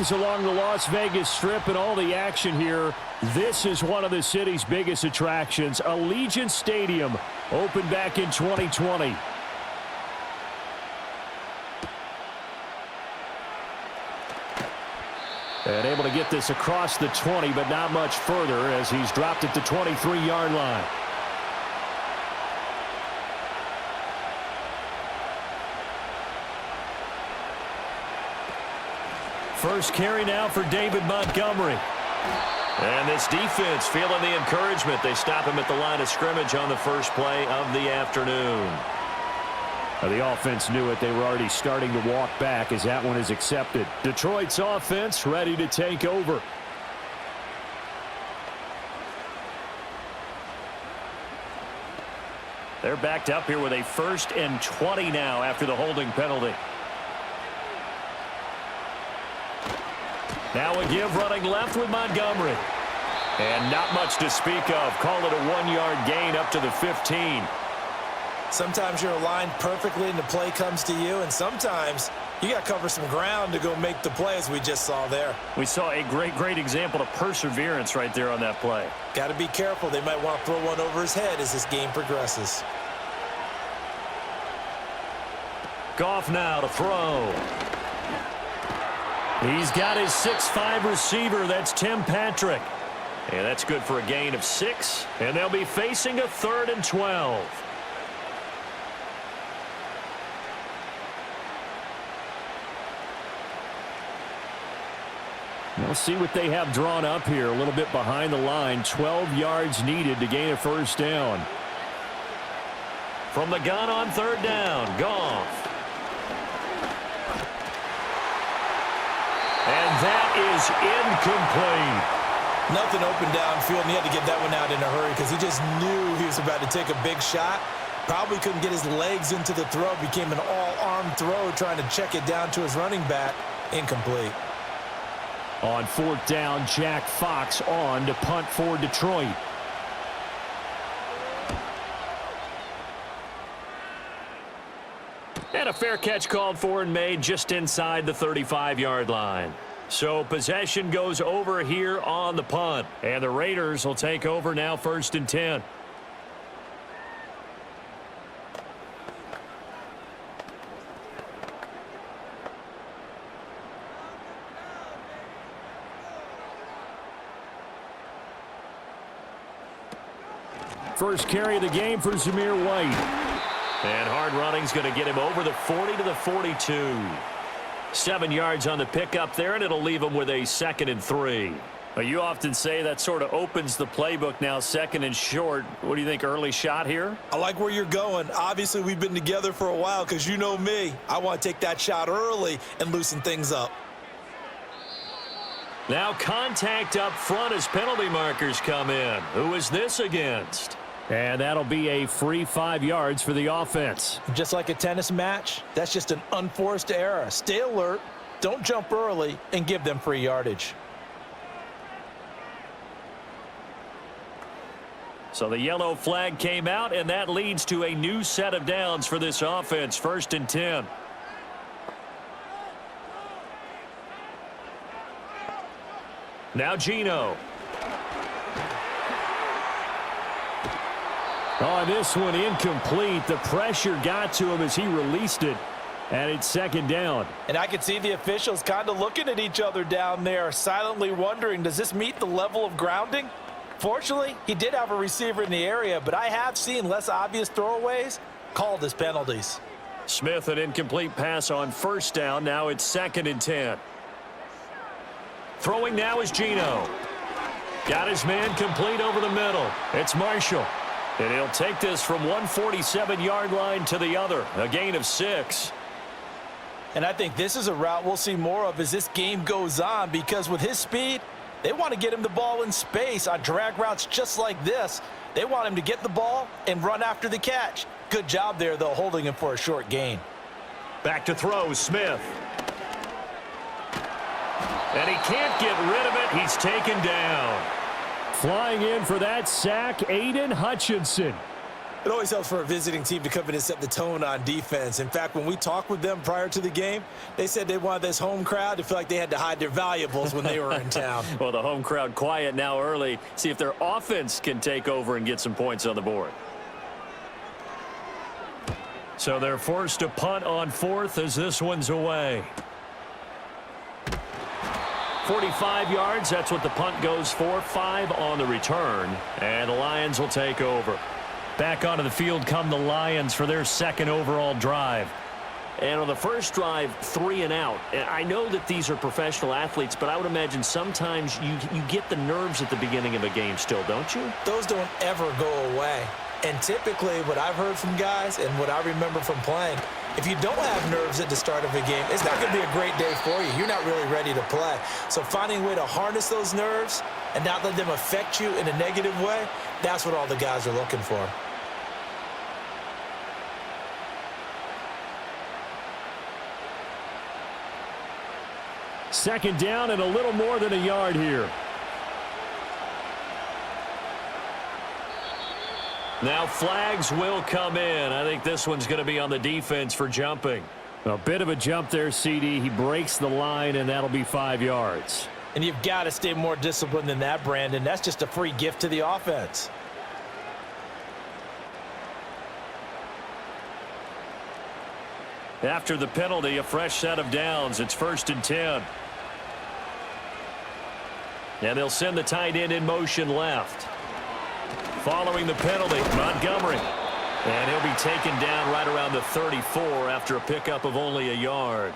games along the Las Vegas Strip and all the action here. This is one of the city's biggest attractions. Allegiant Stadium opened back in 2020. And able to get this across the 20, but not much further as he's dropped it to 23-yard line. First carry now for David Montgomery. And this defense feeling the encouragement. They stop him at the line of scrimmage on the first play of the afternoon. The offense knew it. They were already starting to walk back as that one is accepted. Detroit's offense ready to take over. They're backed up here with a 1st and 20 now after the holding penalty. Now a give running left with Montgomery. And not much to speak of. Call it a 1-yard gain up to the 15. Sometimes you're aligned perfectly and the play comes to you, and sometimes you got to cover some ground to go make the play, as we just saw there. We saw a great example of perseverance right there on that play. Got to be careful. They might want to throw one over his head as this game progresses. Goff now to throw. He's got his 6'5" receiver. That's Tim Patrick. And that's good for a gain of 6. And they'll be facing a 3rd and 12. We'll see what they have drawn up here. A little bit behind the line. 12 yards needed to gain a 1st down. From the gun on 3rd down, Goff. And that is incomplete. Nothing open downfield, and he had to get that one out in a hurry because he just knew he was about to take a big shot. Probably couldn't get his legs into the throw. Became an all-arm throw trying to check it down to his running back. Incomplete. On 4th down, Jack Fox on to punt for Detroit. And a fair catch called for and made just inside the 35-yard line. So possession goes over here on the punt. And the Raiders will take over now 1st and 10. First carry of the game for Zamir White. And hard running's going to get him over the 40 to the 42. 7 yards on the pickup there, and it'll leave him with a 2nd and 3. Well, you often say that sort of opens the playbook now, 2nd and short. What do you think, early shot here? I like where you're going. Obviously, we've been together for a while because you know me. I want to take that shot early and loosen things up. Now contact up front as penalty markers come in. Who is this against? And that'll be a free 5 yards for the offense. Just like a tennis match, that's just an unforced error. Stay alert, don't jump early, and give them free yardage. So the yellow flag came out, and that leads to a new set of downs for this offense. 1st and 10. Now Geno. Oh, this one incomplete. The pressure got to him as he released it, and it's 2nd down. And I can see the officials kind of looking at each other down there, silently wondering, does this meet the level of grounding? Fortunately, he did have a receiver in the area, but I have seen less obvious throwaways called as penalties. Smith, an incomplete pass on 1st down. Now it's 2nd and 10. Throwing now is Geno. Got his man complete over the middle. It's Marshall. And he'll take this from 147-yard line to the other. A gain of 6. And I think this is a route we'll see more of as this game goes on, because with his speed, they want to get him the ball in space on drag routes just like this. They want him to get the ball and run after the catch. Good job there, though, holding him for a short gain. Back to throw, Smith. And he can't get rid of it. He's taken down. Flying in for that sack, Aiden Hutchinson. It always helps for a visiting team to come in and set the tone on defense. In fact, when we talked with them prior to the game, they said they wanted this home crowd to feel like they had to hide their valuables when they were in town. Well, the home crowd quiet now early. See if their offense can take over and get some points on the board. So they're forced to punt on fourth as this one's away. 45 yards, that's what the punt goes for. 5 on the return, and the Lions will take over. Back onto the field come the Lions for their second overall drive. And on the first drive, 3 and out. And I know that these are professional athletes, but I would imagine sometimes you get the nerves at the beginning of a game still, don't you? Those don't ever go away. And typically what I've heard from guys and what I remember from playing, if you don't have nerves at the start of a game, it's not going to be a great day for you. You're not really ready to play. So finding a way to harness those nerves and not let them affect you in a negative way, that's what all the guys are looking for. Second down and a little more than a yard here. Now flags will come in. I think this one's going to be on the defense for jumping. A bit of a jump there, CD. He breaks the line, and that'll be 5 yards. And you've got to stay more disciplined than that, Brandon. That's just a free gift to the offense. After the penalty, a fresh set of downs. It's 1st and 10. And they'll send the tight end in motion left. Following the penalty, Montgomery. And he'll be taken down right around the 34 after a pickup of only a yard.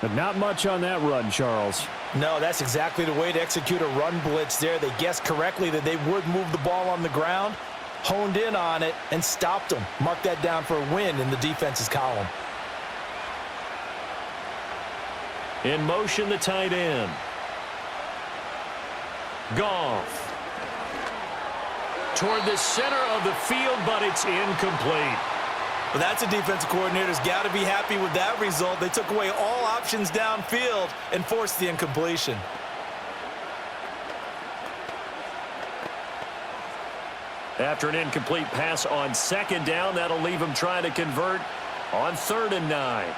But not much on that run, Charles. No, that's exactly the way to execute a run blitz there. They guessed correctly that they would move the ball on the ground, honed in on it, and stopped them. Mark that down for a win in the defense's column. In motion, the tight end. Goff. Toward the center of the field, but it's incomplete. Well, that's a defensive coordinator's got to be happy with that result. They took away all options downfield and forced the incompletion. After an incomplete pass on second down, that'll leave him trying to convert on 3rd and 9.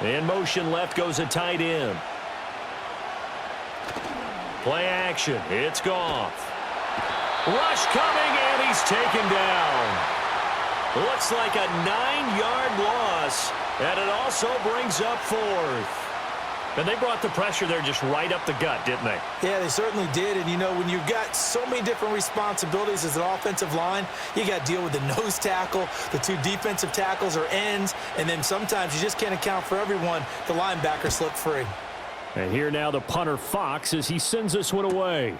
In motion left goes a tight end. Play action. It's Goff. Rush coming, and he's taken down. Looks like a 9-yard loss, and it also brings up 4th. And they brought the pressure there just right up the gut, didn't they? Yeah, they certainly did. And, you know, when you've got so many different responsibilities as an offensive line, you got to deal with the nose tackle, the 2 defensive tackles or ends, and then sometimes you just can't account for everyone. The linebacker slipped free. And here now the punter, Fox, as he sends this one away.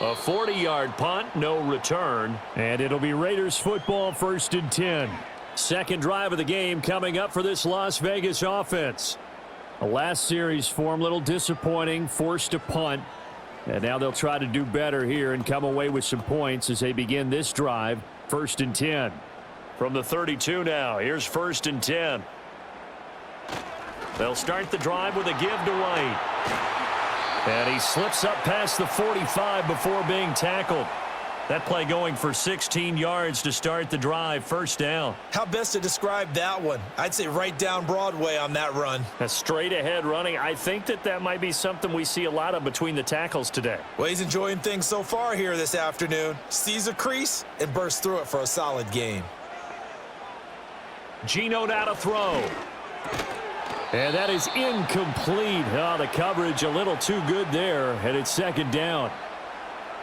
A 40-yard punt, no return. And it'll be Raiders football, 1st and 10. Second drive of the game coming up for this Las Vegas offense. The last series form, a little disappointing, forced to punt. And now they'll try to do better here and come away with some points as they begin this drive, 1st and 10. From the 32 now, here's 1st and 10. They'll start the drive with a give to White. And he slips up past the 45 before being tackled. That play going for 16 yards to start the drive, 1st down. How best to describe that one? I'd say right down Broadway on that run. A straight ahead running. I think that might be something we see a lot of between the tackles today. Well, he's enjoying things so far here this afternoon. Sees a crease and bursts through it for a solid game. Geno now to throw. And that is incomplete. Oh, the coverage a little too good there, and it's 2nd down.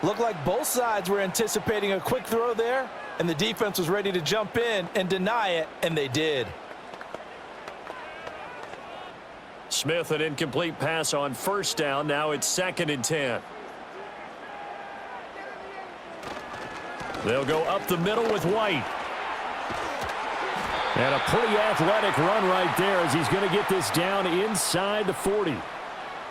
Looked like both sides were anticipating a quick throw there, and the defense was ready to jump in and deny it, and they did. Smith, an incomplete pass on 1st down. Now it's 2nd and 10. They'll go up the middle with White. And a pretty athletic run right there as he's going to get this down inside the 40.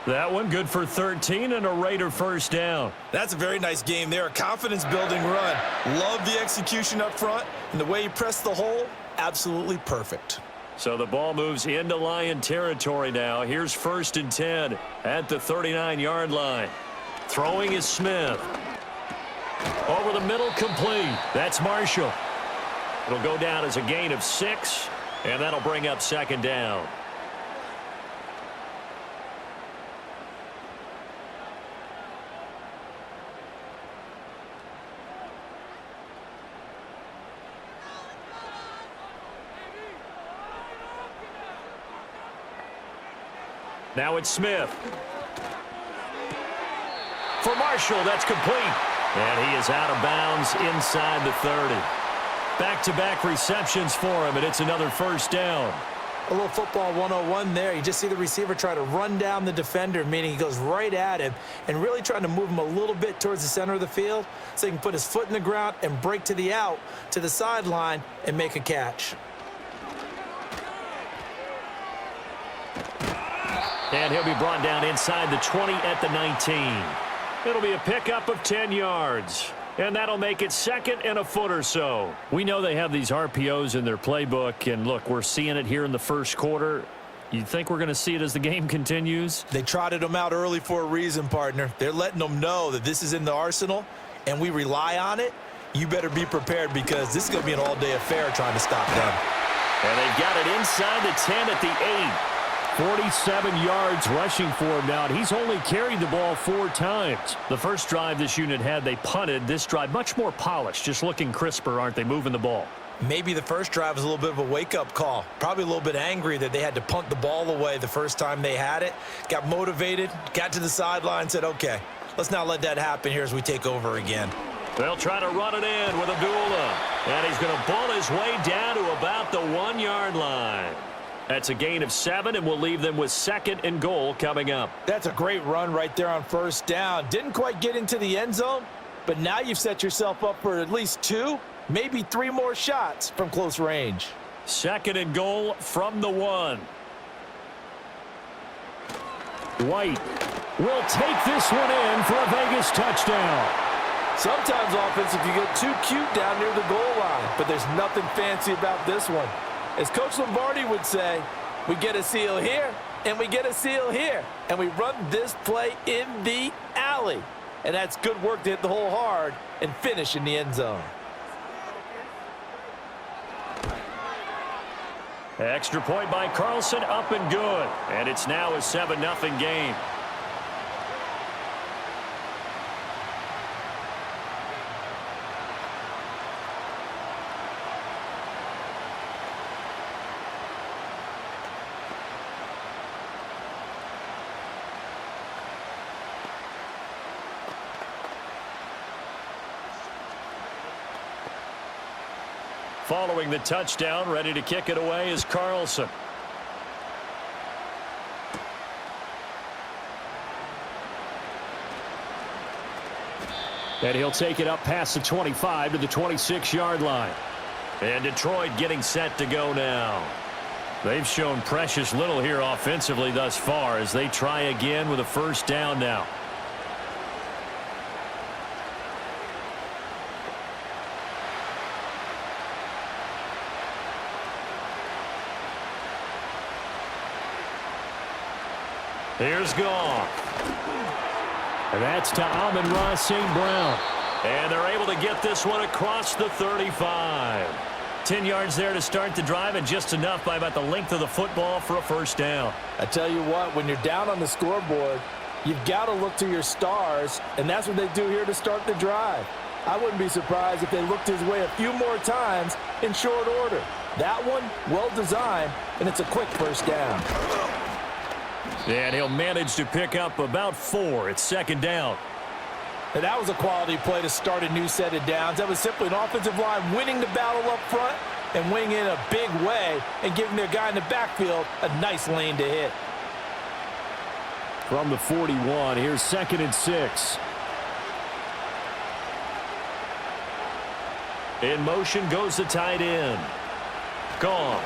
That one good for 13 and a Raider 1st down. That's a very nice game there. A confidence-building run. Love the execution up front, and the way he pressed the hole, absolutely perfect. So the ball moves into Lion territory now. Here's 1st and 10 at the 39-yard line. Throwing is Smith. Over the middle, complete. That's Marshall. It'll go down as a gain of 6, and that'll bring up second down. Now it's Smith. For Marshall, that's complete. And he is out of bounds inside the 30. Back-to-back receptions for him, and it's another first down. A little football 101 there. You just see the receiver try to run down the defender, meaning he goes right at him and really trying to move him a little bit towards the center of the field so he can put his foot in the ground and break to the out, to the sideline, and make a catch. And he'll be brought down inside the 20 at the 19. It'll be a pickup of 10 yards. And that'll make it second and a foot or so. We know they have these RPOs in their playbook, and look, we're seeing it here in the first quarter. You think we're going to see it as the game continues? They trotted them out early for a reason, partner. They're letting them know that this is in the arsenal, and we rely on it. You better be prepared because this is going to be an all-day affair trying to stop them. And they've got it inside the 10 at the 8. 47 yards rushing for him now, and he's only carried the ball 4 times. The first drive this unit had, they punted. This drive, much more polished, just looking crisper, aren't they, moving the ball? Maybe the first drive was a little bit of a wake-up call. Probably a little bit angry that they had to punt the ball away the first time they had it. Got motivated, got to the sideline, said, okay, let's not let that happen here as we take over again. They'll try to run it in with Abdullah. And he's going to bull his way down to about the 1-yard line. That's a gain of 7, and we'll leave them with second and goal coming up. That's a great run right there on first down. Didn't quite get into the end zone, but now you've set yourself up for at least 2, maybe 3 more shots from close range. Second and goal from the 1. White will take this one in for a Vegas touchdown. Sometimes offensive, you get too cute down near the goal line, but there's nothing fancy about this one. As Coach Lombardi would say, we get a seal here, and we get a seal here, and we run this play in the alley. And that's good work to hit the hole hard and finish in the end zone. Extra point by Carlson, up and good. And it's now a 7-0 game. Following the touchdown, ready to kick it away is Carlson. And he'll take it up past the 25 to the 26-yard line. And Detroit getting set to go now. They've shown precious little here offensively thus far as they try again with a first down now. Here's Goff. And that's to Amon-Ra St. Brown. And they're able to get this one across the 35. 10 yards there to start the drive, and just enough by about the length of the football for a first down. I tell you what, when you're down on the scoreboard, you've got to look to your stars, and that's what they do here to start the drive. I wouldn't be surprised if they looked his way a few more times in short order. That one, well designed, and it's a quick first down. And he'll manage to pick up about 4. It's second down. And that was a quality play to start a new set of downs. That was simply an offensive line winning the battle up front and winning in a big way and giving their guy in the backfield a nice lane to hit. From the 41, here's second and 6. In motion goes the tight end. Gone.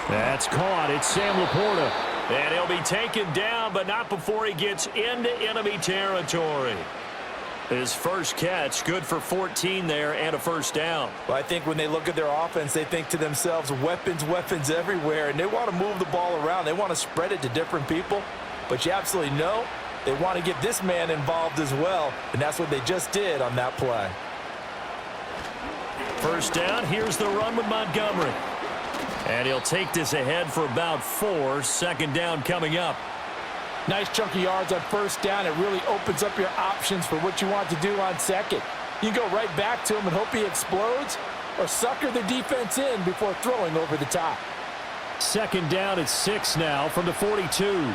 That's caught. It's Sam Laporta. And he'll be taken down, but not before he gets into enemy territory. His first catch, good for 14 there and a first down. Well, I think when they look at their offense, they think to themselves, weapons, weapons everywhere, and they want to move the ball around. They want to spread it to different people. But you absolutely know They want to get this man involved as well, and that's what they just did on that play. First down, here's the run with Montgomery. And he'll take this ahead for about 4. Second down coming up. Nice chunk of yards on first down. It really opens up your options for what you want to do on second. You go right back to him and hope he explodes, or sucker the defense in before throwing over the top. Second down at 6 now from the 42.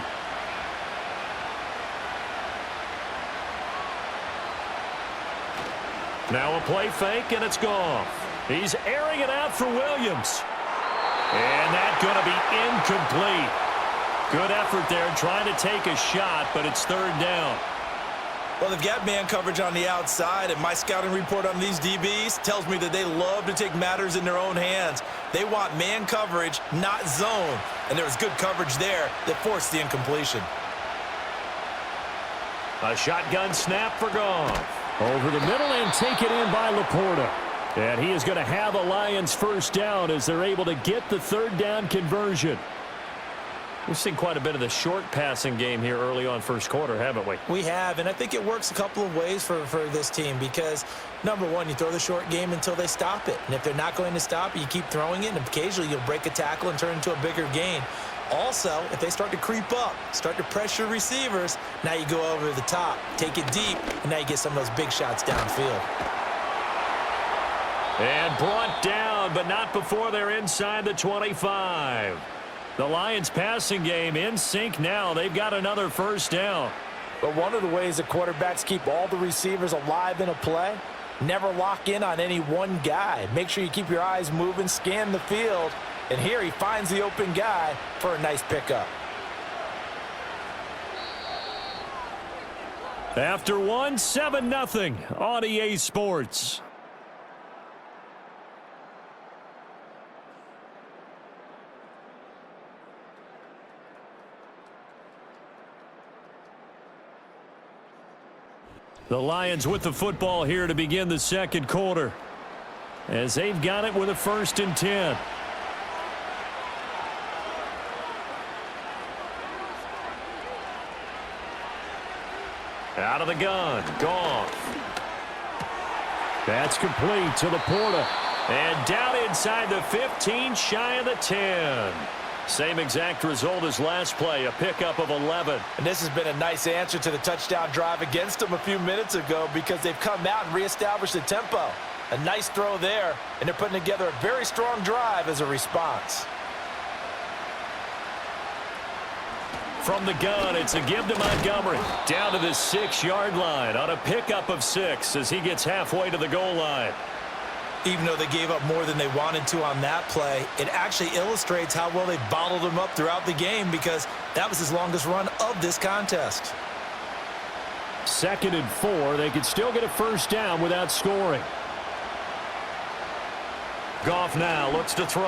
Now a play fake, and it's Goff. He's airing it out for Williams. And that's going to be incomplete. Good effort there trying to take a shot, but it's third down. Well, they've got man coverage on the outside, and my scouting report on these DBs tells me that they love to take matters in their own hands. They want man coverage, not zone. And there was good coverage there that forced the incompletion. A shotgun snap for Goff. Over the middle and taken in by Laporta. And he is going to have a Lions first down as they're able to get the third down conversion. We've seen quite a bit of the short passing game here early on first quarter, haven't we? We have, and I think it works a couple of ways for this team because, number one, you throw the short game until they stop it. And if they're not going to stop it, you keep throwing it, and occasionally you'll break a tackle and turn it into a bigger gain. Also, if they start to creep up, start to pressure receivers, now you go over the top, take it deep, and now you get some of those big shots downfield. And brought down, but not before they're inside the 25. The Lions passing game in sync now. They've got another first down. But one of the ways that quarterbacks keep all the receivers alive in a play, never lock in on any one guy. Make sure you keep your eyes moving, scan the field. And here he finds the open guy for a nice pickup. After one, 7-0 on EA Sports. The Lions with the football here to begin the second quarter, as they've got it with a 1st and 10. Out of the gun, Goff. That's complete to Laporta. And down inside the 15, shy of the 10. Same exact result as last play, a pickup of 11. And this has been a nice answer to the touchdown drive against them a few minutes ago because they've come out and reestablished the tempo. A nice throw there, and they're putting together a very strong drive as a response. From the gun, it's a give to Montgomery. Down to the 6-yard line on a pickup of 6 as he gets halfway to the goal line. Even though they gave up more than they wanted to on that play, it actually illustrates how well they bottled him up throughout the game because that was his longest run of this contest. 2nd and 4. They could still get a first down without scoring. Goff now looks to throw.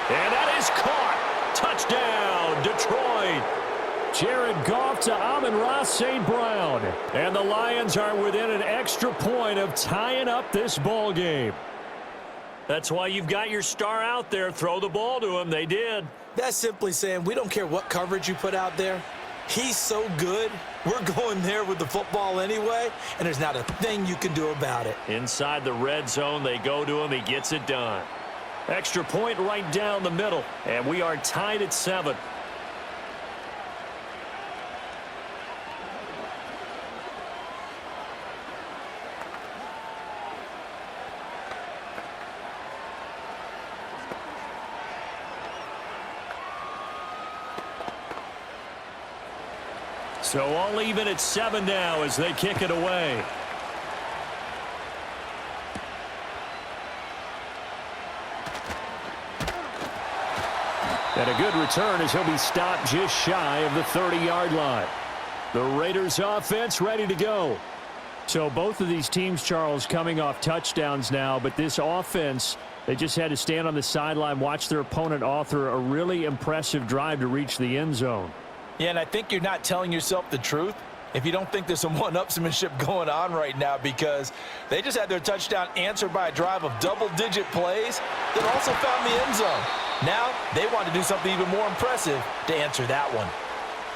And that is caught. Touchdown, Detroit. Jared Goff to Amon-Ra St. Brown. And the Lions are within an extra point of tying up this ball game. That's why you've got your star out there. Throw the ball to him. They did. That's simply saying we don't care what coverage you put out there. He's so good. We're going there with the football anyway, and there's not a thing you can do about it. Inside the red zone, they go to him. He gets it done. Extra point right down the middle, and we are tied at 7. So all even at 7 now as they kick it away. And a good return as he'll be stopped just shy of the 30-yard line. The Raiders offense ready to go. So both of these teams, Charles, coming off touchdowns now, but this offense, they just had to stand on the sideline, watch their opponent author a really impressive drive to reach the end zone. Yeah, and I think you're not telling yourself the truth if you don't think there's some one-upsmanship going on right now because they just had their touchdown answered by a drive of double-digit plays that also found the end zone. Now they want to do something even more impressive to answer that one.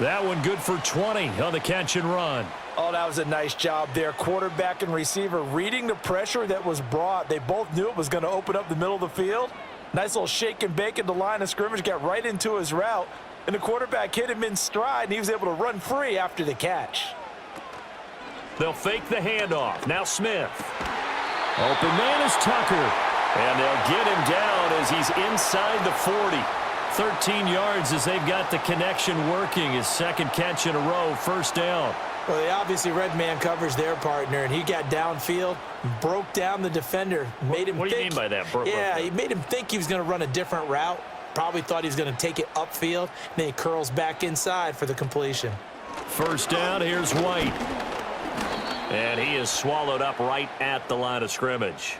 That one good for 20 on the catch and run. Oh, that was a nice job there. Quarterback and receiver reading the pressure that was brought. They both knew it was going to open up the middle of the field. Nice little shake and bake at the line of scrimmage, got right into his route, and the quarterback hit him in stride, and he was able to run free after the catch. They'll fake the handoff. Now Smith. Open man is Tucker. And they'll get him down as he's inside the 40. 13 yards as they've got the connection working. His second catch in a row, first down. Well, they obviously red man coverage their partner, and he got downfield, broke down the defender, made him What do you mean by that? He made him think he was going to run a different route. Probably thought he was going to take it upfield, and then he curls back inside for the completion. First down, here's White. And he is swallowed up right at the line of scrimmage.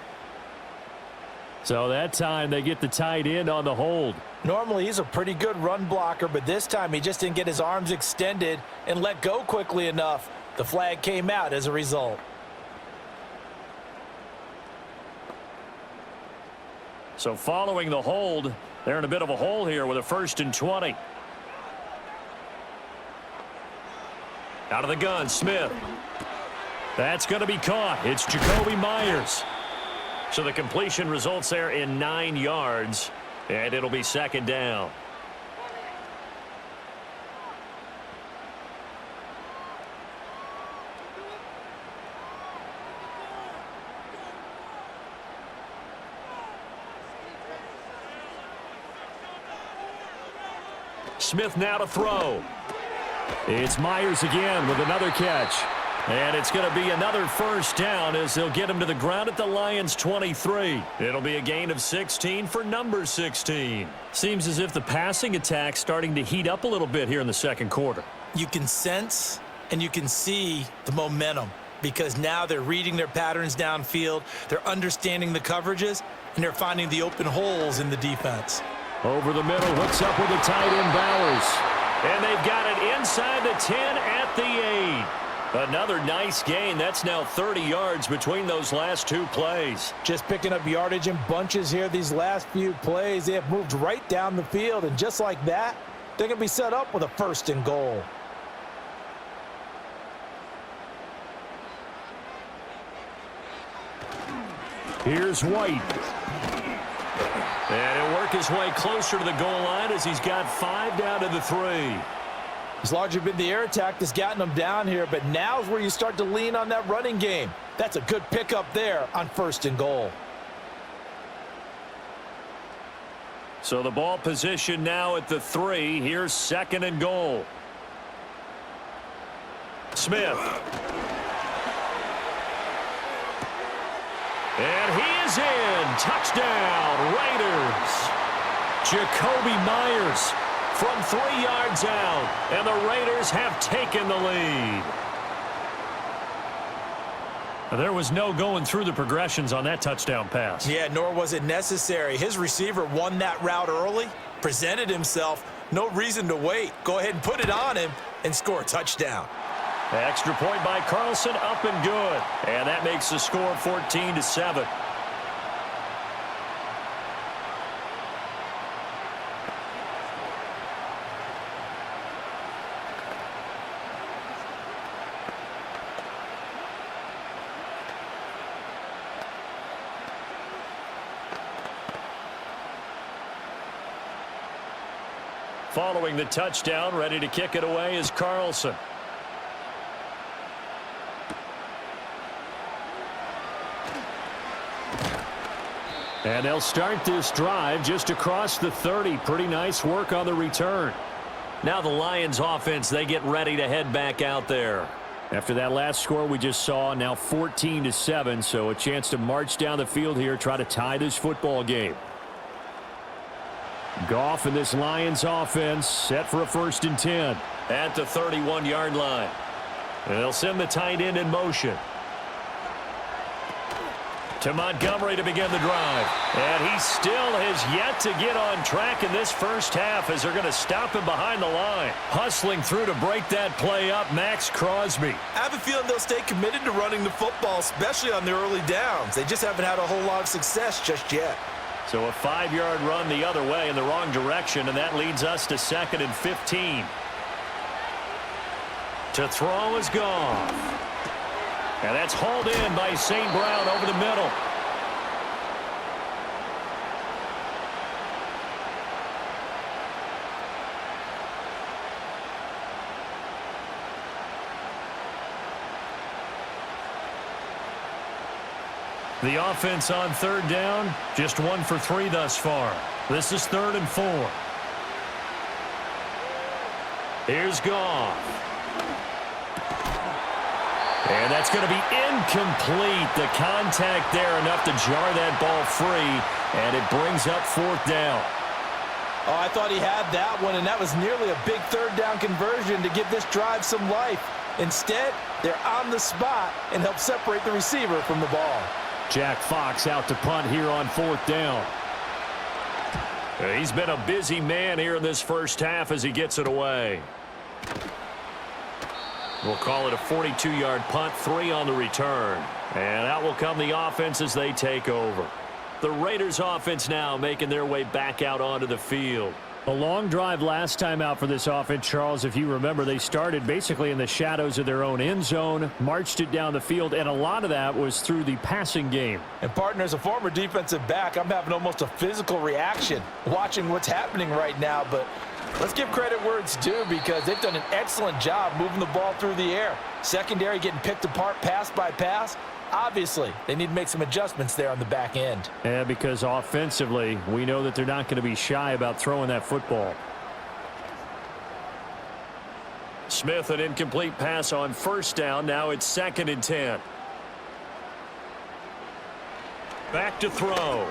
So that time they get the tight end on the hold. Normally he's a pretty good run blocker, but this time he just didn't get his arms extended and let go quickly enough. The flag came out as a result. So following the hold, they're in a bit of a hole here with a 1st and 20. Out of the gun, Smith. That's going to be caught. It's Jacoby Myers. So the completion results there in 9 yards, and it'll be second down. Smith now to throw. It's Myers again with another catch. And it's going to be another first down as they'll get him to the ground at the Lions' 23. It'll be a gain of 16 for number 16. Seems as if the passing attack's starting to heat up a little bit here in the second quarter. You can sense and you can see the momentum because now they're reading their patterns downfield, they're understanding the coverages, and they're finding the open holes in the defense. Over the middle, hooks up with the tight end Bowers. And they've got it inside the 10 at the 8. Another nice gain. That's now 30 yards between those last two plays. Just picking up yardage in bunches here these last few plays. They have moved right down the field, and just like that, they're going to be set up with a 1st and goal. Here's White. And he'll work his way closer to the goal line as he's got 5 down to the 3. It's largely been the air attack that's gotten them down here, but now's where you start to lean on that running game. That's a good pickup there on 1st and goal. So the ball position now at the 3. Here's 2nd and goal. Smith. And he is in. Touchdown, Raiders. Jacoby Myers from 3 yards out, and the Raiders have taken the lead. There was no going through the progressions on that touchdown pass. Yeah, nor was it necessary. His receiver won that route early, presented himself, no reason to wait. Go ahead and put it on him and score a touchdown. Extra point by Carlson, up and good. And that makes the score 14-7. Following the touchdown, ready to kick it away is Carlson. And they'll start this drive just across the 30. Pretty nice work on the return. Now the Lions offense, they get ready to head back out there. After that last score we just saw, now 14-7, so a chance to march down the field here, try to tie this football game. Goff and this Lions offense set for a 1st and 10 at the 31-yard line. And they'll send the tight end in motion to Montgomery to begin the drive. And he still has yet to get on track in this first half as they're going to stop him behind the line. Hustling through to break that play up, Max Crosby. I have a feeling they'll stay committed to running the football, especially on the early downs. They just haven't had a whole lot of success just yet. So a 5-yard run the other way in the wrong direction, and that leads us to 2nd and 15. To throw is Goff. And that's hauled in by St. Brown over the middle. The offense on third down, just 1 for 3 thus far. This is 3rd and 4. Here's Goff. And that's going to be incomplete. The contact there enough to jar that ball free, and it brings up 4th down. Oh, I thought he had that one, and that was nearly a big 3rd down conversion to give this drive some life. Instead, they're on the spot and help separate the receiver from the ball. Jack Fox out to punt here on 4th down. He's been a busy man here in this first half as he gets it away. We'll call it a 42-yard punt, 3 on the return. And out will come the offense as they take over. The Raiders offense now making their way back out onto the field. A long drive last time out for this offense, Charles. If you remember, they started basically in the shadows of their own end zone, marched it down the field, and a lot of that was through the passing game. And partner, as a former defensive back, I'm having almost a physical reaction watching what's happening right now. But let's give credit where it's due, because they've done an excellent job moving the ball through the air. Secondary getting picked apart pass by pass. Obviously, they need to make some adjustments there on the back end. Yeah, because offensively, we know that they're not going to be shy about throwing that football. Smith, an incomplete pass on 1st down. Now it's 2nd and 10. Back to throw.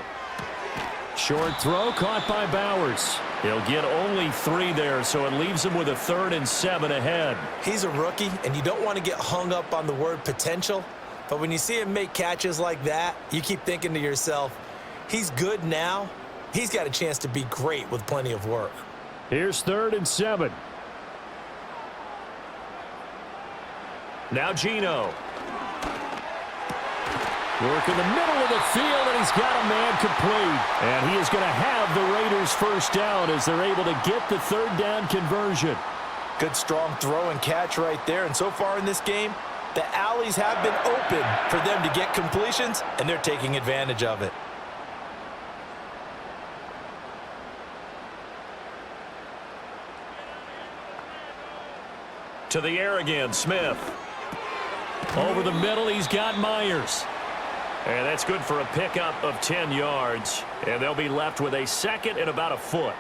Short throw caught by Bowers. He'll get only 3 there, so it leaves him with a 3rd and 7 ahead. He's a rookie, and you don't want to get hung up on the word potential. But when you see him make catches like that, you keep thinking to yourself, he's good now. He's got a chance to be great with plenty of work. Here's 3rd and 7. Now Geno. Work in the middle of the field, and he's got a man complete. And he is going to have the Raiders' 1st down as they're able to get the 3rd down conversion. Good, strong throw and catch right there. And so far in this game, the alleys have been open for them to get completions, and they're taking advantage of it. To the air again, Smith. Over the middle, he's got Myers. And that's good for a pickup of 10 yards. And they'll be left with a 2nd and about a foot.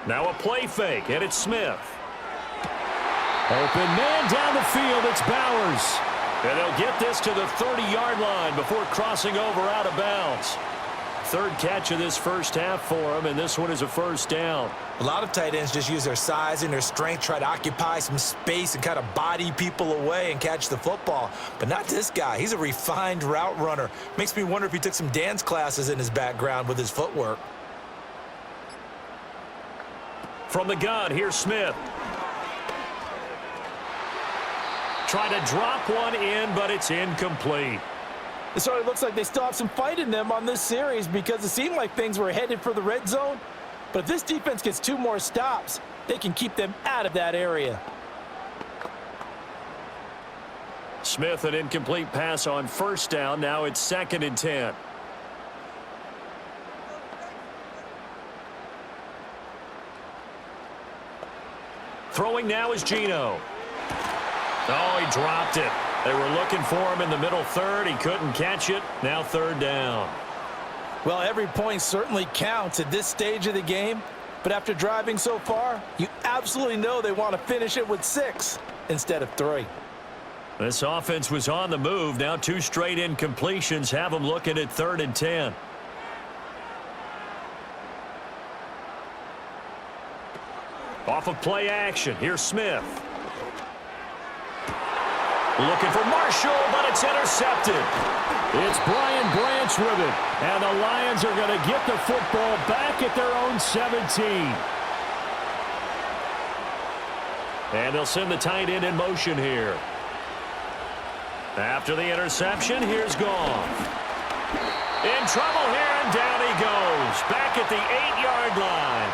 Now a play fake, and it's Smith. Open man down the field, it's Bowers. And they'll get this to the 30-yard line before crossing over out of bounds. 3rd catch of this first half for him, and this one is a 1st down. A lot of tight ends just use their size and their strength, try to occupy some space and kind of body people away and catch the football. But not this guy. He's a refined route runner. Makes me wonder if he took some dance classes in his background with his footwork. From the gun, here's Smith. Trying to drop one in, but it's incomplete. It sort of looks like they still have some fight in them on this series, because it seemed like things were headed for the red zone. But if this defense gets 2 more stops, they can keep them out of that area. Smith, an incomplete pass on 1st down. Now it's 2nd and 10. Throwing now is Geno. Oh, he dropped it. They were looking for him in the middle 3rd. He couldn't catch it. Now 3rd down. Well, every point certainly counts at this stage of the game. But after driving so far, you absolutely know they want to finish it with 6 instead of 3. This offense was on the move. Now 2 straight incompletions have them looking at 3rd and 10. Off of play action. Here's Smith. Looking for Marshall, but it's intercepted. It's Brian Branch with it. And the Lions are going to get the football back at their own 17. And they'll send the tight end in motion here. After the interception, here's Goff. In trouble here, and down he goes. Back at the 8-yard line.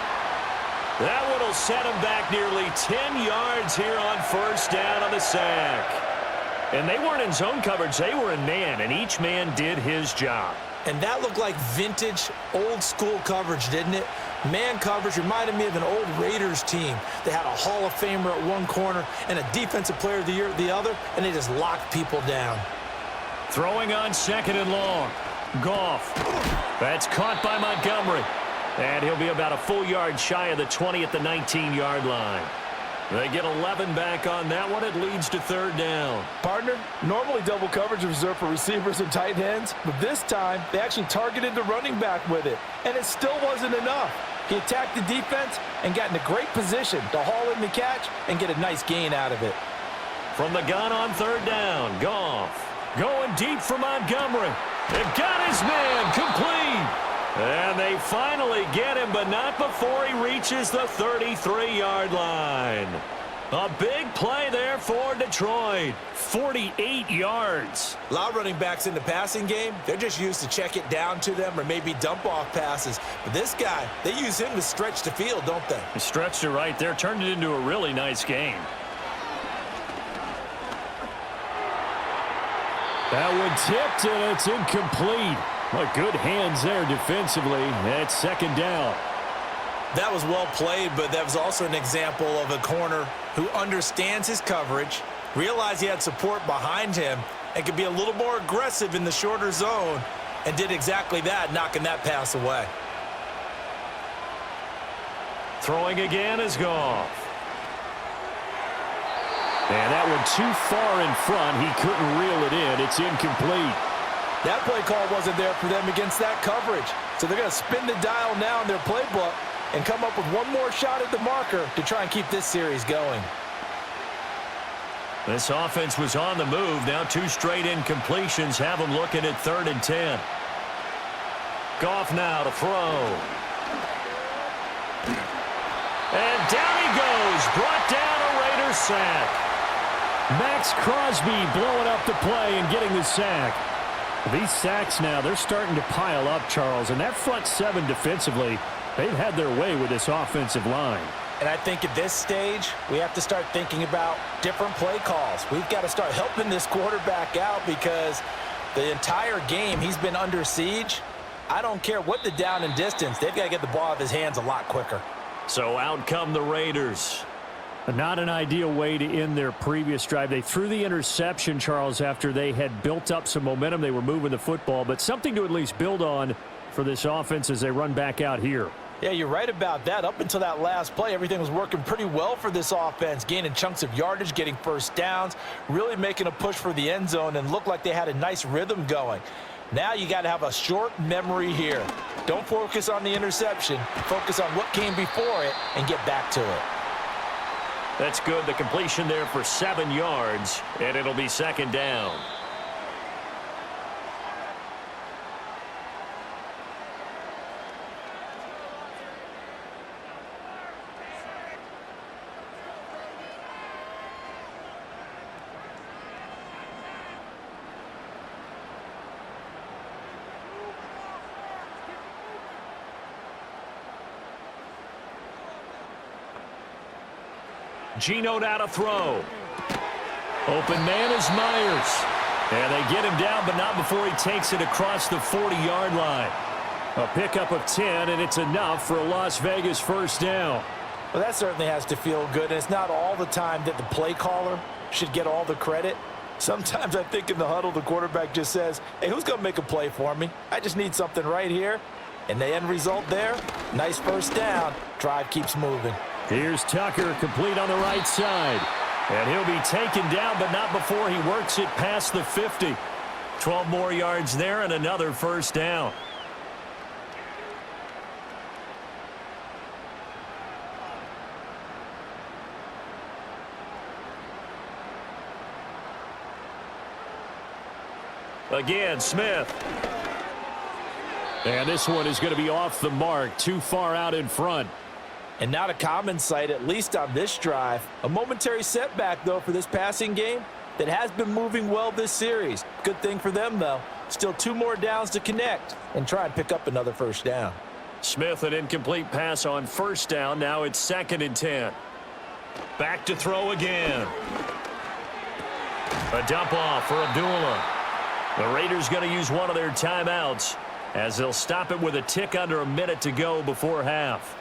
That one will set him back nearly 10 yards here on first down on the sack. And they weren't in zone coverage. They were in man, and each man did his job. And that looked like vintage, old-school coverage, didn't it? Man coverage reminded me of an old Raiders team. They had a Hall of Famer at one corner and a Defensive Player of the Year at the other, and they just locked people down. Throwing on 2nd and long. Goff. That's caught by Montgomery. And he'll be about a full yard shy of the 20 at the 19-yard line. They get 11 back on that one. It leads to 3rd down. Partner, normally double coverage is reserved for receivers and tight ends, but this time they actually targeted the running back with it, and it still wasn't enough. He attacked the defense and got in a great position to haul in the catch and get a nice gain out of it. From the gun on 3rd down, Goff going deep for Montgomery. They've got his man complete. And they finally get him, but not before he reaches the 33-yard line. A big play there for Detroit. 48 yards. A lot of running backs in the passing game, they're just used to check it down to them or maybe dump off passes. But this guy, they use him to stretch the field, don't they? He stretched it right there, turned it into a really nice game. That one tipped, and it's incomplete. Well, good hands there defensively. That's 2nd down. That was well played, but that was also an example of a corner who understands his coverage, realized he had support behind him, and could be a little more aggressive in the shorter zone, and did exactly that, knocking that pass away. Throwing again is Goff. And that one too far in front. He couldn't reel it in. It's incomplete. That play call wasn't there for them against that coverage. So they're going to spin the dial now in their playbook and come up with one more shot at the marker to try and keep this series going. This offense was on the move. Now 2 straight incompletions have them looking at 3rd and 10. Goff now to throw. And down he goes. Brought down a Raiders sack. Max Crosby blowing up the play and getting the sack. These sacks now, they're starting to pile up, Charles. And that front 7 defensively, they've had their way with this offensive line. And I think at this stage, we have to start thinking about different play calls. We've got to start helping this quarterback out because the entire game he's been under siege. I don't care what the down and distance. They've got to get the ball out of his hands a lot quicker. So out come the Raiders. Not an ideal way to end their previous drive. They threw the interception, Charles, after they had built up some momentum. They were moving the football, but something to at least build on for this offense as they run back out here. Yeah, you're right about that. Up until that last play, everything was working pretty well for this offense, gaining chunks of yardage, getting first downs, really making a push for the end zone, and looked like they had a nice rhythm going. Now you got to have a short memory here. Don't focus on the interception. Focus on what came before it and get back to it. That's good. The completion there for 7 yards, and it'll be 2nd down. Geno now to throw. Open man is Myers. And they get him down, but not before he takes it across the 40-yard line. A pickup of 10, and it's enough for a Las Vegas first down. Well, that certainly has to feel good, and it's not all the time that the play caller should get all the credit. Sometimes I think in the huddle, the quarterback just says, hey, who's going to make a play for me? I just need something right here. And the end result there, nice first down. Drive keeps moving. Here's Tucker, complete on the right side. And he'll be taken down, but not before he works it past the 50. 12 more yards there and another first down. Again, Smith. And this one is going to be off the mark, too far out in front. And not a common sight, at least on this drive. A momentary setback, though, for this passing game that has been moving well this series. Good thing for them, though. Still 2 more downs to connect and try and pick up another first down. Smith, an incomplete pass on first down. Now it's 2nd and 10. Back to throw again. A dump off for Abdullah. The Raiders going to use one of their timeouts as they'll stop it with a tick under a minute to go before half.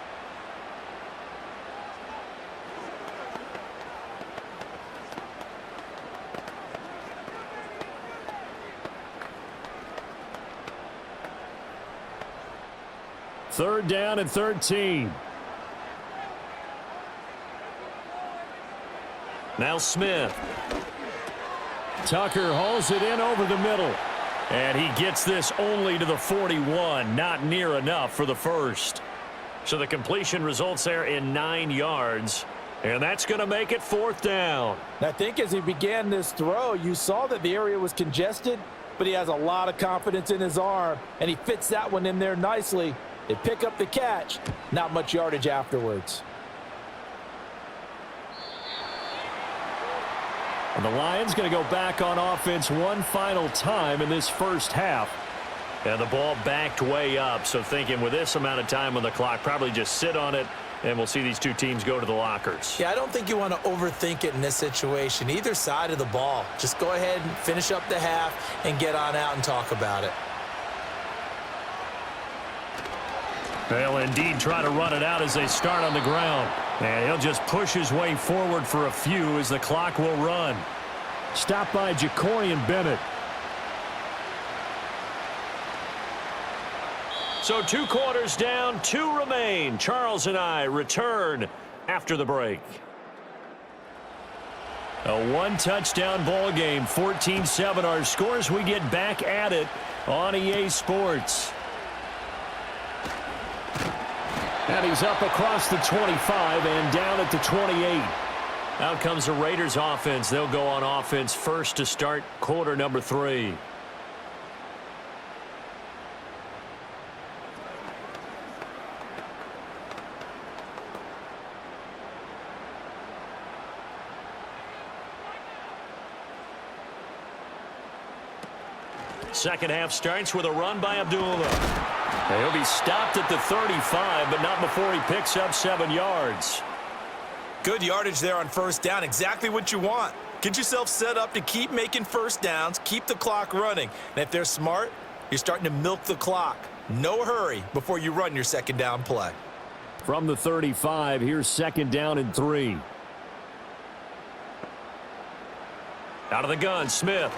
Third down and 13. Now Smith. Tucker hauls it in over the middle. And he gets this only to the 41. Not near enough for the first. So the completion results there in 9 yards. And that's going to make it 4th down. I think as he began this throw, you saw that the area was congested, but he has a lot of confidence in his arm, and he fits that one in there nicely. They pick up the catch, not much yardage afterwards. And the Lions going to go back on offense one final time in this first half. And the ball backed way up, so thinking with this amount of time on the clock, probably just sit on it, and we'll see these two teams go to the lockers. Yeah, I don't think you want to overthink it in this situation. Either side of the ball. Just go ahead and finish up the half and get on out and talk about it. They'll indeed try to run it out as they start on the ground. And he'll just push his way forward for a few as the clock will run. Stopped by Jacorian Bennett. So 2 quarters down, 2 remain. Charles and I return after the break. A 1-touchdown ball game, 14-7 our scores. We get back at it on EA Sports. And he's up across the 25 and down at the 28. Out comes the Raiders offense. They'll go on offense first to start quarter number 3. Second half starts with a run by Abdullah. And he'll be stopped at the 35, but not before he picks up 7 yards. Good yardage there on first down. Exactly what you want. Get yourself set up to keep making first downs, keep the clock running. And if they're smart, you're starting to milk the clock. No hurry before you run your second down play. From the 35, here's 2nd down and 3. Out of the gun, Smith.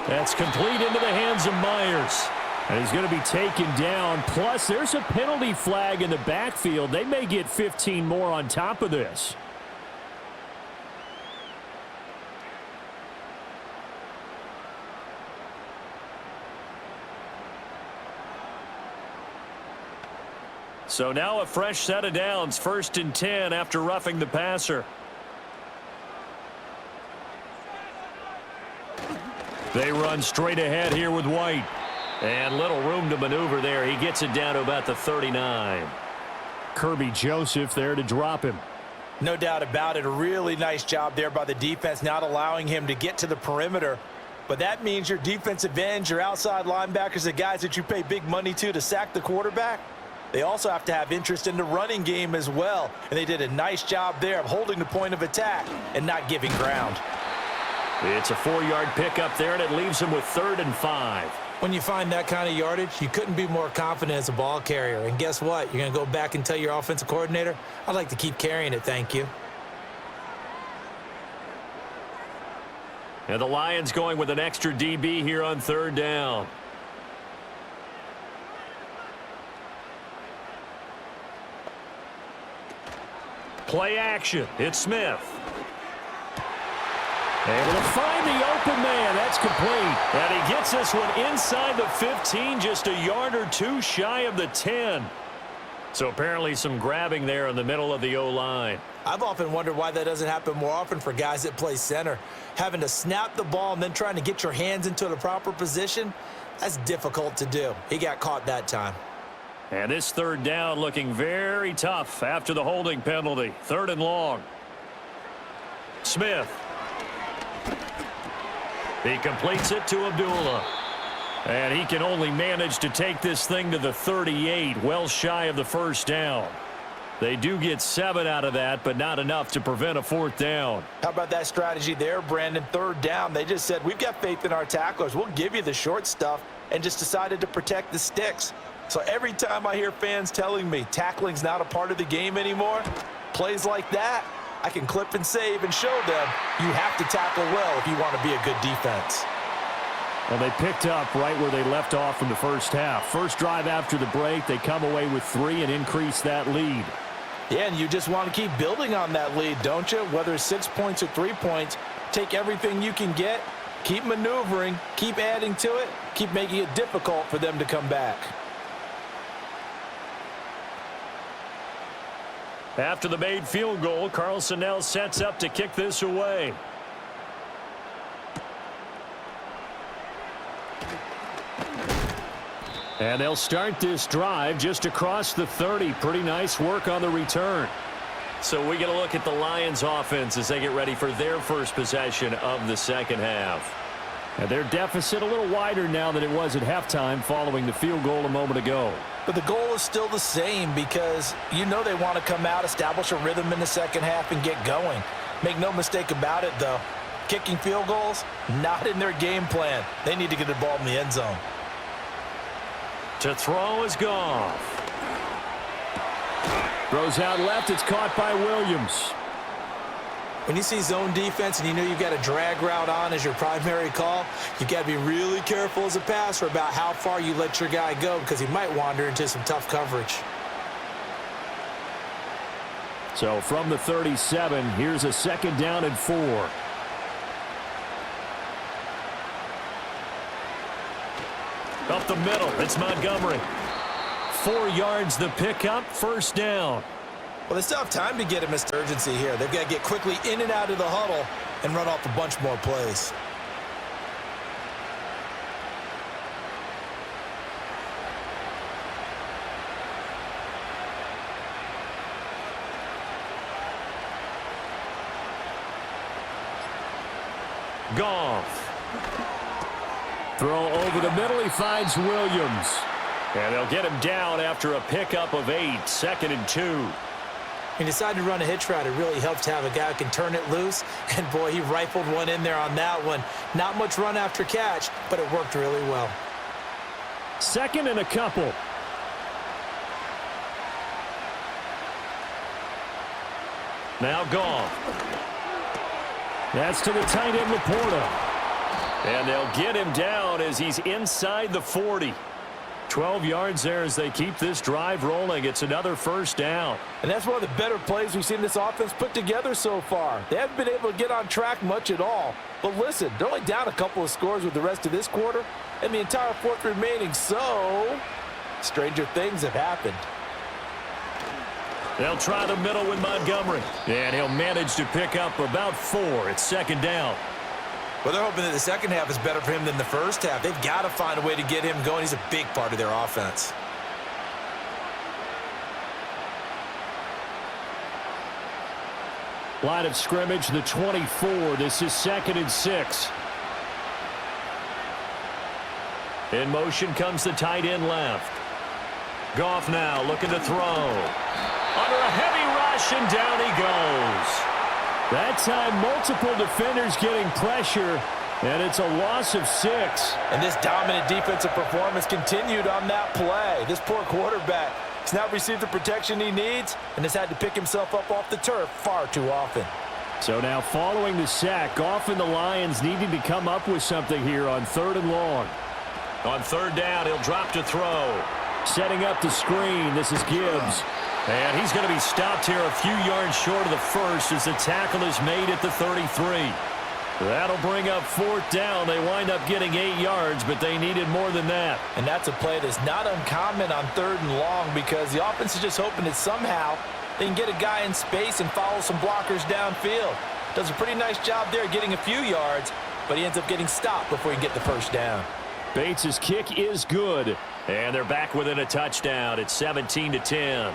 That's complete into the hands of Myers. And he's going to be taken down. Plus, there's a penalty flag in the backfield. They may get 15 more on top of this. So now a fresh set of downs. 1st and 10 after roughing the passer. They run straight ahead here with White. And little room to maneuver there. He gets it down to about the 39. Kirby Joseph there to drop him. No doubt about it. A really nice job there by the defense, not allowing him to get to the perimeter. But that means your defensive ends, your outside linebackers, the guys that you pay big money to sack the quarterback, they also have to have interest in the running game as well. And they did a nice job there of holding the point of attack and not giving ground. It's a 4-yard pickup there, and it leaves him with 3rd and 5. When you find that kind of yardage, you couldn't be more confident as a ball carrier. And guess what? You're going to go back and tell your offensive coordinator, I'd like to keep carrying it, thank you. And the Lions going with an extra DB here on 3rd down. Play action. It's Smith. Able to find the open man. That's complete. And he gets this one inside the 15, just a yard or 2 shy of the 10. So apparently some grabbing there in the middle of the O-line. I've often wondered why that doesn't happen more often for guys that play center. Having to snap the ball and then trying to get your hands into the proper position, that's difficult to do. He got caught that time. And this third down looking very tough after the holding penalty. 3rd and long. Smith. He completes it to Abdullah. And he can only manage to take this thing to the 38, well shy of the first down. They do get 7 out of that, but not enough to prevent a 4th down. How about that strategy there, Brandon? 3rd down, they just said, we've got faith in our tacklers. We'll give you the short stuff, and just decided to protect the sticks. So every time I hear fans telling me tackling's not a part of the game anymore, plays like that, I can clip and save and show them you have to tackle well if you want to be a good defense. Well, they picked up right where they left off in the first half. First drive after the break, they come away with 3 and increase that lead. Yeah, and you just want to keep building on that lead, don't you? Whether it's 6 points or 3 points, take everything you can get, keep maneuvering, keep adding to it, keep making it difficult for them to come back. After the made field goal, Carlson now sets up to kick this away. And they'll start this drive just across the 30. Pretty nice work on the return. So we get a look at the Lions offense as they get ready for their first possession of the second half. And their deficit a little wider now than it was at halftime following the field goal a moment ago. But the goal is still the same because you know they want to come out, establish a rhythm in the second half, and get going. Make no mistake about it, though. Kicking field goals, not in their game plan. They need to get the ball in the end zone. To throw is Goff. Throws out left. It's caught by Williams. When you see zone defense and you know you've got a drag route on as your primary call, you've got to be really careful as a passer about how far you let your guy go because he might wander into some tough coverage. So from the 37, here's a 2nd down and 4. Up the middle, it's Montgomery. 4 yards the pickup, 1st down. Well, they still have time to get him as urgency here. They've got to get quickly in and out of the huddle and run off a bunch more plays. Goff. Throw over the middle. He finds Williams. And they'll get him down after a pickup of 8, 2nd and 2. He decided to run a hitch route. It really helped to have a guy who can turn it loose. And, boy, he rifled one in there on that one. Not much run after catch, but it worked really well. 2nd and a couple. Now Goff. That's to the tight end, Laporta. And they'll get him down as he's inside the 40. 12 yards there as they keep this drive rolling. It's another 1st down. And that's one of the better plays we've seen this offense put together so far. They haven't been able to get on track much at all. But listen, they're only down a couple of scores with the rest of this quarter and the entire 4th remaining. So, stranger things have happened. They'll try the middle with Montgomery. And he'll manage to pick up about 4. It's 2nd down. Well, they're hoping that the second half is better for him than the first half. They've got to find a way to get him going. He's a big part of their offense. Line of scrimmage, the 24. This is 2nd and 6. In motion comes the tight end left. Goff now looking to throw. Under a heavy rush, and down he goes. That time, multiple defenders getting pressure, and it's a loss of 6. And this dominant defensive performance continued on that play. This poor quarterback has now received the protection he needs and has had to pick himself up off the turf far too often. So now following the sack, Goff and the Lions needing to come up with something here on 3rd and long. On 3rd down, he'll drop to throw. Setting up the screen, this is Gibbs. And he's going to be stopped here a few yards short of the first as the tackle is made at the 33. That'll bring up 4th down. They wind up getting 8 yards, but they needed more than that. And that's a play that's not uncommon on 3rd and long because the offense is just hoping that somehow they can get a guy in space and follow some blockers downfield. Does a pretty nice job there getting a few yards, but he ends up getting stopped before he can get the 1st down. Bates' kick is good. And they're back within a touchdown. It's 17-10.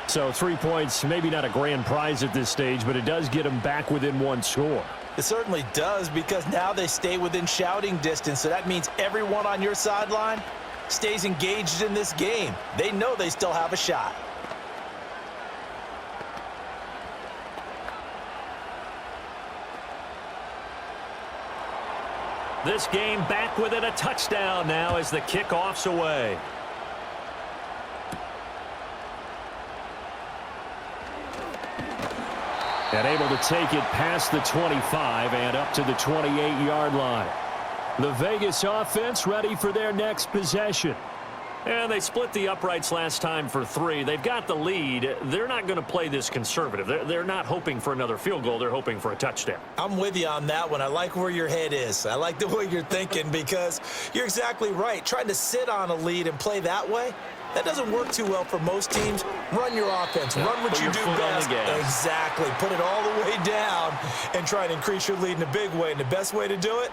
So 3 points, maybe not a grand prize at this stage, but it does get them back within one score. It certainly does, because now they stay within shouting distance. So that means everyone on your sideline stays engaged in this game. They know they still have a shot. This game back within a touchdown now as the kickoff's away. And able to take it past the 25 and up to the 28-yard line. The Vegas offense ready for their next possession. And they split the uprights last time for 3. They've got the lead. They're not going to play this conservative. They're not hoping for another field goal. They're hoping for a touchdown. I'm with you on that one. I like where your head is. I like the way you're thinking, because you're exactly right. Trying to sit on a lead and play that way, that doesn't work too well for most teams. Run your offense. Run what you do best. Exactly. Put it all the way down and try and increase your lead in a big way. And the best way to do it,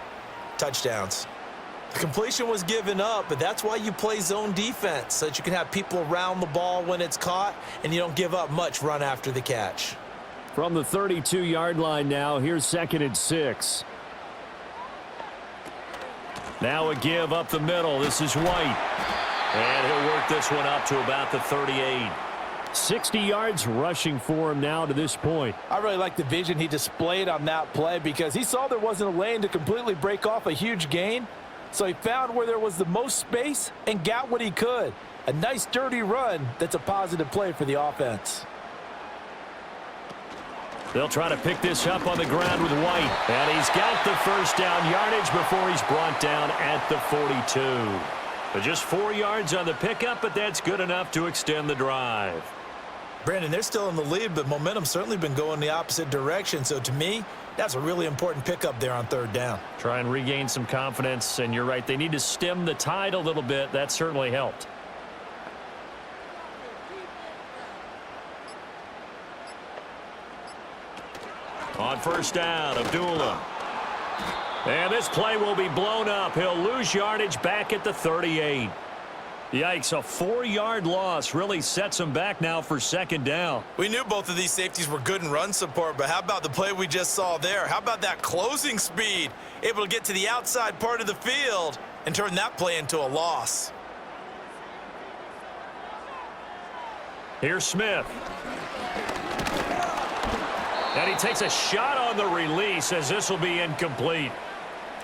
touchdowns. The completion was given up, but that's why you play zone defense, so that you can have people around the ball when it's caught and you don't give up much run after the catch. From the 32-yard line now, here's 2nd and 6. Now a give up the middle. This is White. And he'll work this one up to about the 38. 60 yards rushing for him now to this point. I really like the vision he displayed on that play, because he saw there wasn't a lane to completely break off a huge gain. So he found where there was the most space and got what he could. A nice dirty run that's a positive play for the offense. They'll try to pick this up on the ground with White. And he's got the first down yardage before he's brought down at the 42. But just 4 yards on the pickup, but that's good enough to extend the drive. Brandon, they're still in the lead, but momentum's certainly been going the opposite direction. So to me, that's a really important pickup there on 3rd down. Try and regain some confidence, and you're right. They need to stem the tide a little bit. That certainly helped. On 1st down, Abdullah. And this play will be blown up. He'll lose yardage back at the 38. Yikes, a 4-yard loss really sets him back now for 2nd down. We knew both of these safeties were good in run support, but how about the play we just saw there? How about that closing speed? Able to get to the outside part of the field and turn that play into a loss. Here's Smith. And he takes a shot on the release as this will be incomplete.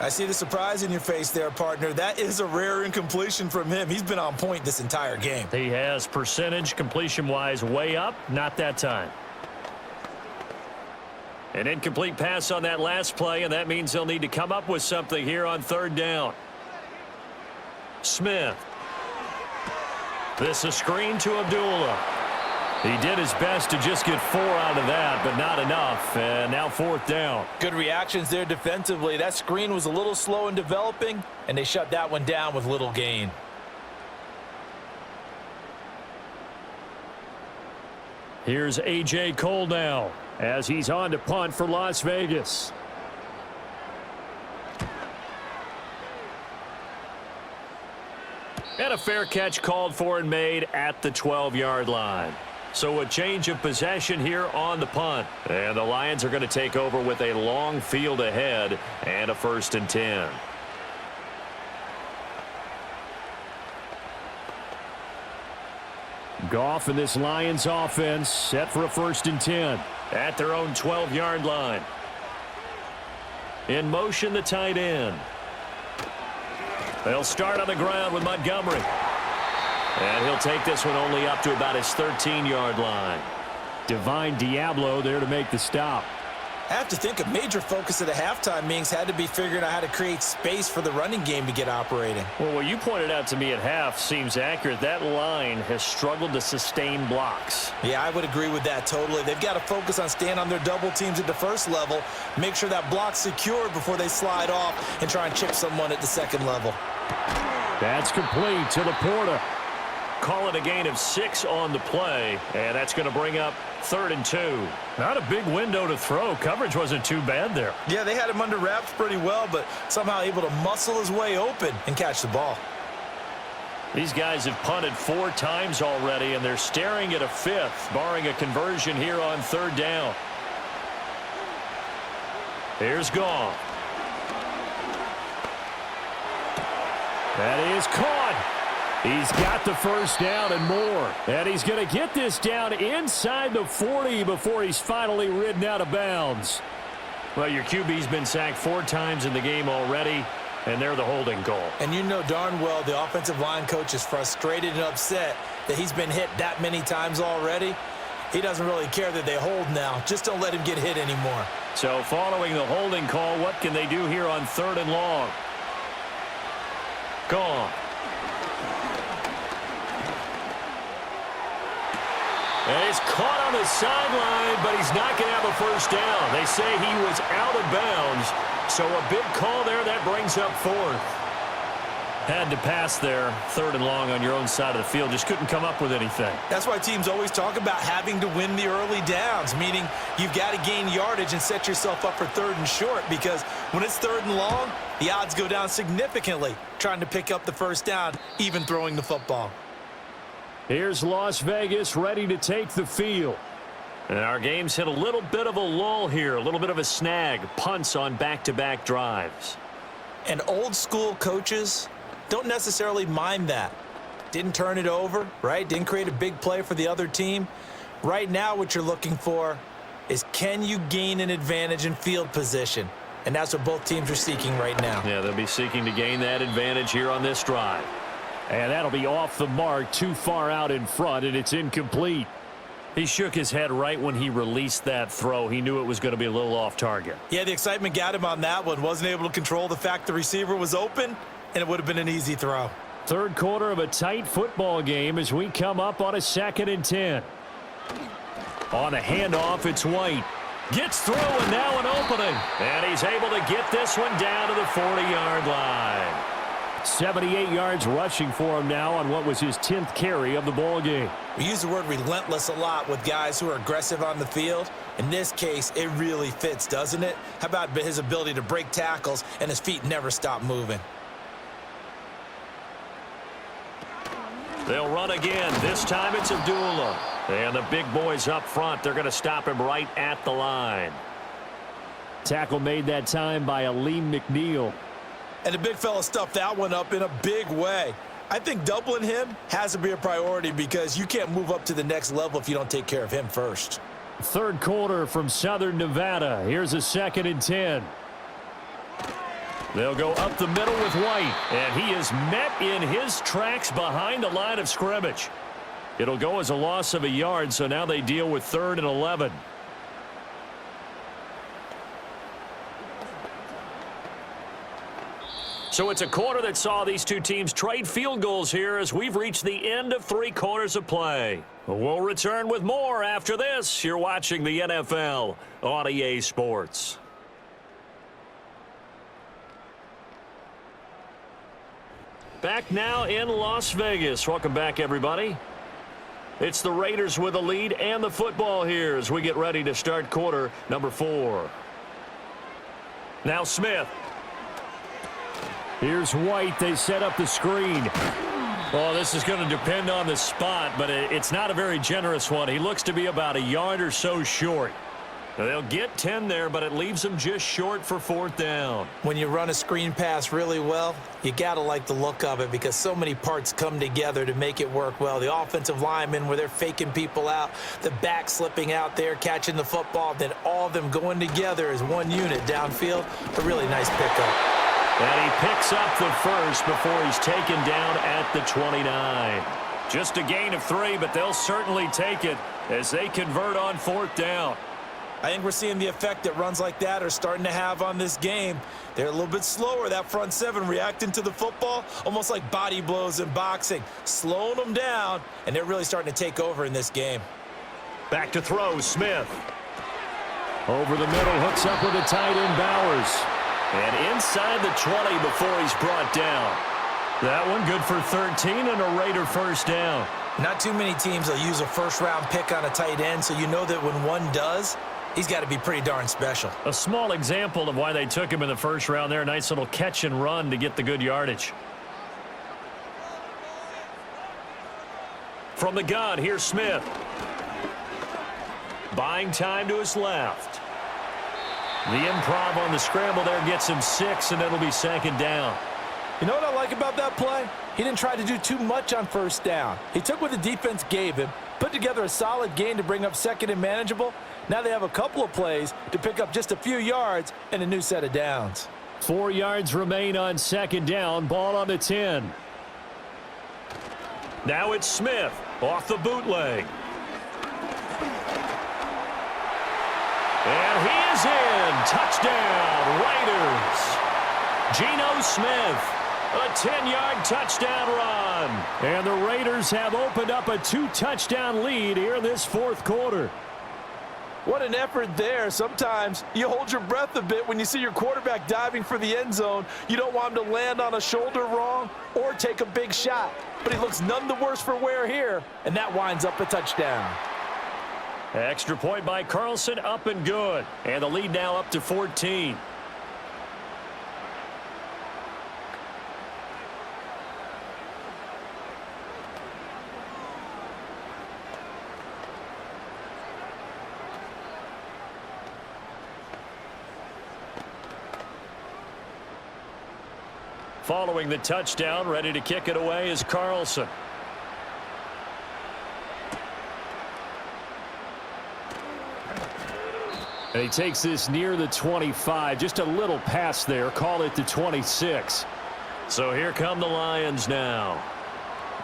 I see the surprise in your face there, partner. That is a rare incompletion from him. He's been on point this entire game. He has percentage completion-wise way up. Not that time. An incomplete pass on that last play, and that means they'll need to come up with something here on 3rd down. Smith. This is a screen to Abdullah. He did his best to just get 4 out of that, but not enough. And now 4th down. Good reactions there defensively. That screen was a little slow in developing, and they shut that one down with little gain. Here's A.J. Cole now as he's on to punt for Las Vegas. And a fair catch called for and made at the 12-yard line. So a change of possession here on the punt. And the Lions are going to take over with a long field ahead and a 1st and 10. Goff and this Lions offense set for a 1st and 10. At their own 12-yard line. In motion, the tight end. They'll start on the ground with Montgomery. And he'll take this one only up to about his 13-yard line. Divine Diablo there to make the stop. I have to think a major focus of the halftime meetings had to be figuring out how to create space for the running game to get operating. Well, what you pointed out to me at half seems accurate. That line has struggled to sustain blocks. Yeah, I would agree with that totally. They've got to focus on staying on their double teams at the 1st level, make sure that block's secured before they slide off and try and chip someone at the 2nd level. That's complete to Laporta. call it a gain of 6 on the play, and that's going to bring up 3rd and 2. Not a big window to throw. Coverage wasn't too bad there. Yeah, they had him under wraps pretty well, but somehow able to muscle his way open and catch the ball. These guys have punted 4 times already, and they're staring at a 5th, barring a conversion here on 3rd down. Here's Goff. That is caught. He's got the first down and more. And he's going to get this down inside the 40 before he's finally ridden out of bounds. Well, your QB's been sacked 4 times in the game already, and they're the holding goal. And you know darn well the offensive line coach is frustrated and upset that he's been hit that many times already. He doesn't really care that they hold now. Just don't let him get hit anymore. So following the holding call, what can they do here on 3rd and long? Gone. And he's caught on the sideline, but he's not going to have a first down. They say he was out of bounds, so a big call there. That brings up 4th. Had to pass there, 3rd and long on your own side of the field. Just couldn't come up with anything. That's why teams always talk about having to win the early downs, meaning you've got to gain yardage and set yourself up for 3rd and short, because when it's 3rd and long, the odds go down significantly trying to pick up the first down, even throwing the football. Here's Las Vegas ready to take the field. And our game's hit a little bit of a lull here, a little bit of a snag. Punts on back-to-back drives. And old school coaches don't necessarily mind that. Didn't turn it over, right? Didn't create a big play for the other team. Right now what you're looking for is, can you gain an advantage in field position? And that's what both teams are seeking right now. Yeah, they'll be seeking to gain that advantage here on this drive. And that'll be off the mark, too far out in front, and it's incomplete. He shook his head right when he released that throw. He knew it was going to be a little off target. Yeah, the excitement got him on that one. Wasn't able to control the fact the receiver was open, and it would have been an easy throw. 3rd quarter of a tight football game as we come up on a 2nd and 10. On a handoff, it's White. Gets through, and now an opening. And he's able to get this one down to the 40-yard line. 78 yards rushing for him now on what was his 10th carry of the ball game. We use the word relentless a lot with guys who are aggressive on the field. In this case, it really fits, doesn't it? How about his ability to break tackles and his feet never stop moving? They'll run again. This time it's Abdullah. And the big boys up front, they're going to stop him right at the line. Tackle made that time by Aleem McNeil. And the big fella stuffed that one up in a big way. I think doubling him has to be a priority, because you can't move up to the next level if you don't take care of him first. 3rd quarter from Southern Nevada. Here's a 2nd and 10. They'll go up the middle with White, and he is met in his tracks behind the line of scrimmage. It'll go as a loss of a yard, so now they deal with 3rd and 11. So it's a quarter that saw these two teams trade field goals here as we've reached the end of 3 quarters of play. We'll return with more after this. You're watching the NFL on EA Sports. Back now in Las Vegas. Welcome back, everybody. It's the Raiders with the lead and the football here as we get ready to start quarter number 4. Now Smith. Here's White. They set up the screen. Oh, this is going to depend on the spot, but it's not a very generous one. He looks to be about a yard or so short. Now, they'll get 10 there, but it leaves them just short for 4th down. When you run a screen pass really well, you got to like the look of it, because so many parts come together to make it work well. The offensive linemen, where they're faking people out, the back slipping out there, catching the football, then all of them going together as one unit downfield. A really nice pickup. And he picks up the first before he's taken down at the 29. Just a gain of 3, but they'll certainly take it as they convert on 4th down. I think we're seeing the effect that runs like that are starting to have on this game. They're a little bit slower, that front 7, reacting to the football, almost like body blows in boxing, slowing them down, and they're really starting to take over in this game. Back to throw, Smith. Over the middle, hooks up with a tight end, Bowers. And inside the 20 before he's brought down. That one good for 13 and a Raider first down. Not too many teams will use a first-round pick on a tight end, so you know that when one does, he's got to be pretty darn special. A small example of why they took him in the first round there. A nice little catch and run to get the good yardage. From the gun, here's Smith. Buying time to his left. The improv on the scramble there gets him 6, and it'll be second down. You know what I like about that play? He didn't try to do too much on first down. He took what the defense gave him, put together a solid gain to bring up second and manageable. Now they have a couple of plays to pick up just a few yards and a new set of downs. 4 yards remain on second down. Ball on the 10. Now it's Smith off the bootleg. And he is in. Touchdown, Raiders. Geno Smith. A 10-yard touchdown run. And the Raiders have opened up a 2-touchdown lead here in this fourth quarter. What an effort there. Sometimes you hold your breath a bit when you see your quarterback diving for the end zone. You don't want him to land on a shoulder wrong or take a big shot. But he looks none the worse for wear here, and that winds up a touchdown. Extra point by Carlson, up and good. And the lead now up to 14. Following the touchdown, ready to kick it away is Carlson. And he takes this near the 25. Just a little pass there. Call it the 26. So here come the Lions now.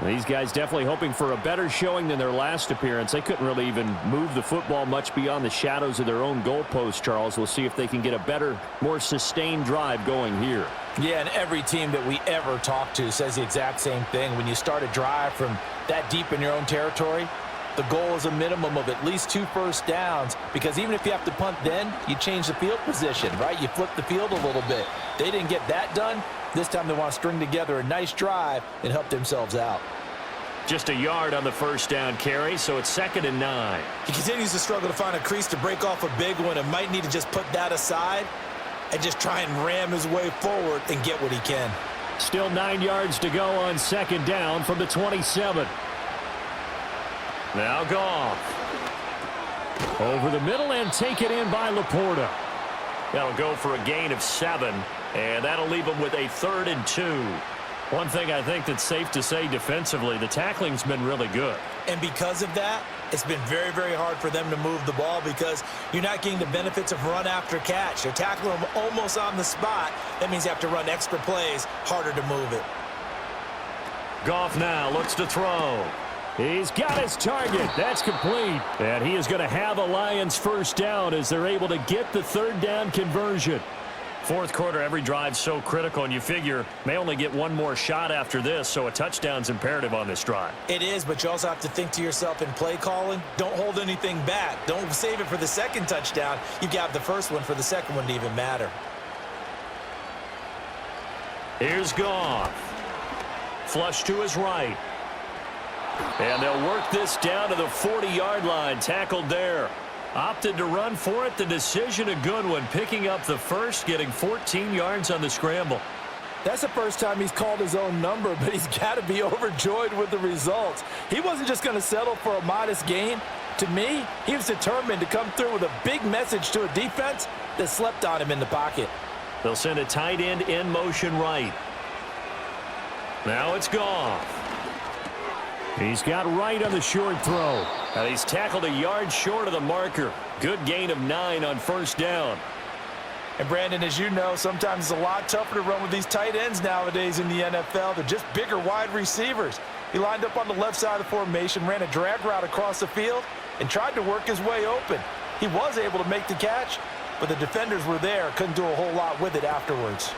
These guys definitely hoping for a better showing than their last appearance. They couldn't really even move the football much beyond the shadows of their own goalpost, Charles. We'll see if they can get a better, more sustained drive going here. Yeah, and every team that we ever talk to says the exact same thing. When you start a drive from that deep in your own territory, the goal is a minimum of at least 2 first downs, because even if you have to punt then, you change the field position, right? You flip the field a little bit. They didn't get that done. This time they want to string together a nice drive and help themselves out. Just a yard on the first down carry, so it's 2nd and 9. He continues to struggle to find a crease to break off a big one and might need to just put that aside and just try and ram his way forward and get what he can. Still 9 yards to go on second down from the 27. Now Goff. Over the middle and take it in by Laporta. That'll go for a gain of 7, and that'll leave them with a 3rd and 2. One thing I think that's safe to say defensively, the tackling's been really good. And because of that, it's been very, very hard for them to move the ball because you're not getting the benefits of run after catch. They're tackling them almost on the spot. That means you have to run extra plays, harder to move it. Goff now looks to throw. He's got his target. That's complete. And he is going to have a Lions first down as they're able to get the 3rd down conversion. Fourth quarter, every drive's so critical, and you figure may only get one more shot after this, so a touchdown's imperative on this drive. It is, but you also have to think to yourself in play calling, don't hold anything back. Don't save it for the second touchdown. You got the first one for the second one to even matter. Here's Goff. Flush to his right. And they'll work this down to the 40-yard line, tackled there. Opted to run for it. The decision a good one, picking up the first, getting 14 yards on the scramble. That's the first time he's called his own number, but he's got to be overjoyed with the results. He wasn't just going to settle for a modest gain. To me, he was determined to come through with a big message to a defense that slept on him in the pocket. They'll send a tight end in motion right. Now it's Goff. He's got right on the short throw. And he's tackled a yard short of the marker. Good gain of 9 on first down. And Brandon, as you know, sometimes it's a lot tougher to run with these tight ends nowadays in the NFL. They're just bigger wide receivers. He lined up on the left side of the formation, ran a drag route across the field, and tried to work his way open. He was able to make the catch, but the defenders were there, couldn't do a whole lot with it afterwards.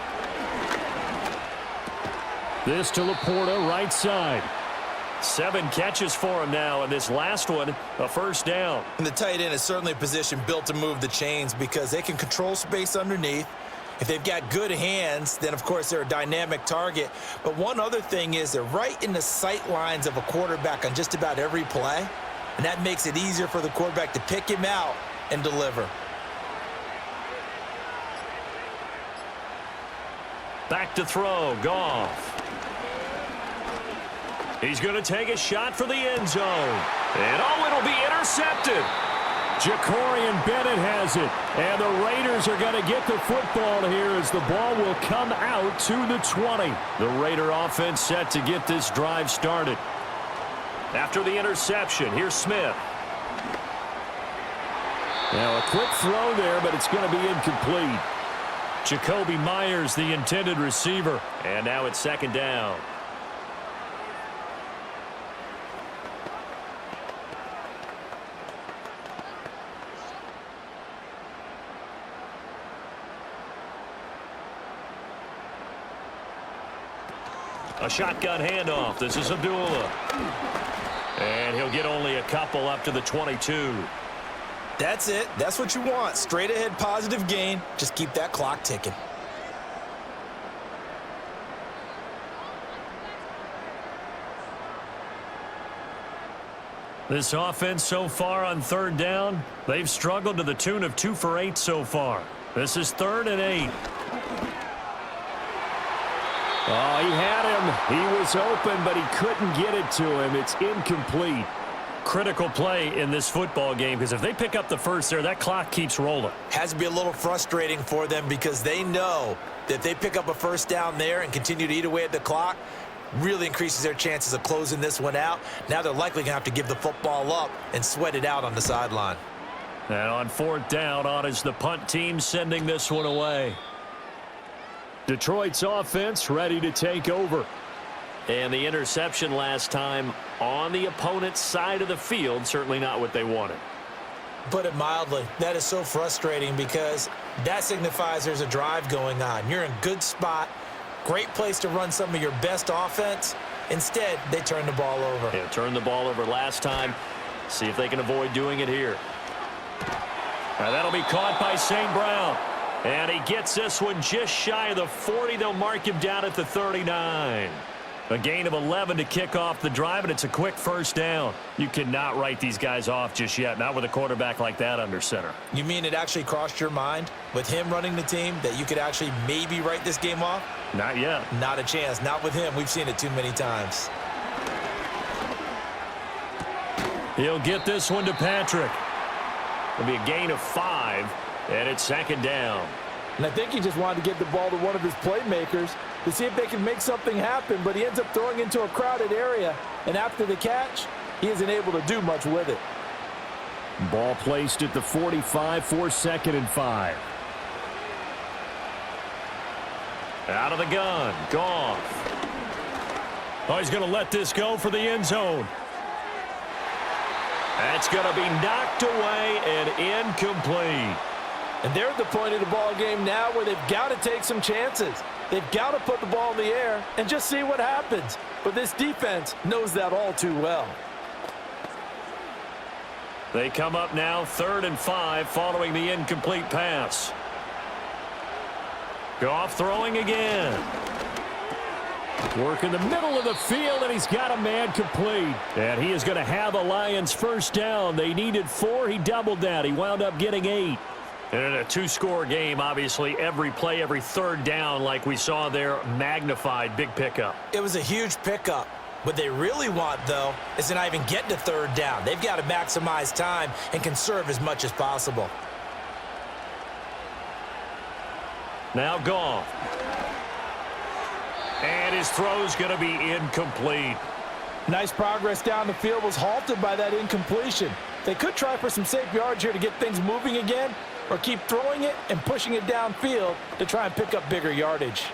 This to Laporta, right side. 7 catches for him now, and this last one, a first down. And the tight end is certainly a position built to move the chains because they can control space underneath, If they've got good hands, then of course they're a dynamic target. But one other thing is they're right in the sight lines of a quarterback on just about every play. And that makes it easier for the quarterback to pick him out and deliver. Back to throw, Goff. He's going to take a shot for the end zone. And oh, it'll be intercepted. Jacorian Bennett has it. And the Raiders are going to get the football here as the ball will come out to the 20. The Raider offense set to get this drive started. After the interception, here's Smith. Now a quick throw there, but it's going to be incomplete. Jacoby Myers, the intended receiver. And now it's second down. A shotgun handoff. This is Abdullah. And he'll get only a couple up to the 22. That's it. That's what you want. Straight ahead positive gain. Just keep that clock ticking. This offense so far on third down, they've struggled to the tune of 2 for 8 so far. This is 3rd and 8. Oh, he had him. He was open, but he couldn't get it to him. It's incomplete. Critical play in this football game because if they pick up the first there, that clock keeps rolling. Has to be a little frustrating for them because they know that if they pick up a first down there and continue to eat away at the clock, really increases their chances of closing this one out. Now they're likely going to have to give the football up and sweat it out on the sideline. And on 4th down, on is the punt team sending this one away. Detroit's offense ready to take over. And the interception last time on the opponent's side of the field, certainly not what they wanted. Put it mildly, that is so frustrating because that signifies there's a drive going on. You're in a good spot, great place to run some of your best offense. Instead, they turn the ball over. Yeah, turned the ball over last time. See if they can avoid doing it here. And that'll be caught by St. Brown. And he gets this one just shy of the 40. They'll mark him down at the 39. A gain of 11 to kick off the drive, and it's a quick first down. You cannot write these guys off just yet, not with a quarterback like that under center. You mean it actually crossed your mind with him running the team that you could actually maybe write this game off? Not yet. Not a chance. Not with him. We've seen it too many times. He'll get this one to Patrick. It'll be a gain of 5. And it's second down. And I think he just wanted to get the ball to one of his playmakers to see if they can make something happen, but he ends up throwing into a crowded area. And after the catch, he isn't able to do much with it. Ball placed at the 45 for 2nd and 5. Out of the gun, Goff. Oh, he's going to let this go for the end zone. That's going to be knocked away and incomplete. And they're at the point of the ball game now where they've got to take some chances. They've got to put the ball in the air and just see what happens. But this defense knows that all too well. They come up now 3rd and 5 following the incomplete pass. Goff throwing again. Work in the middle of the field, and he's got a man complete. And he is going to have a Lions first down. They needed 4. He doubled that. He wound up getting 8. And in a 2-score game, obviously, every play, every 3rd down, like we saw there, magnified, big pickup. It was a huge pickup. What they really want, though, is to not even get to 3rd down. They've got to maximize time and conserve as much as possible. Now Goff. And his throw's going to be incomplete. Nice progress down the field was halted by that incompletion. They could try for some safe yards here to get things moving again, or keep throwing it and pushing it downfield to try and pick up bigger yardage.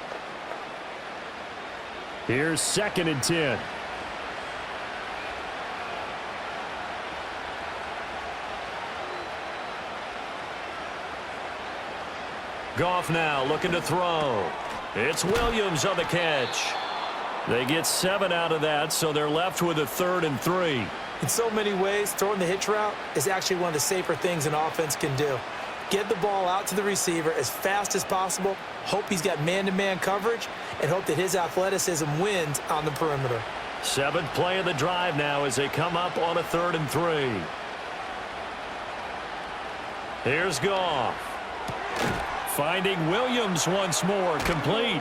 Here's 2nd and 10. Goff now looking to throw. It's Williams on the catch. They get 7 out of that, so they're left with a 3rd and 3. In so many ways, throwing the hitch route is actually one of the safer things an offense can do. Get the ball out to the receiver as fast as possible. Hope he's got man-to-man coverage, and hope that his athleticism wins on the perimeter. 7th play of the drive now as they come up on a 3rd and 3. Here's Goff. Finding Williams once more, complete.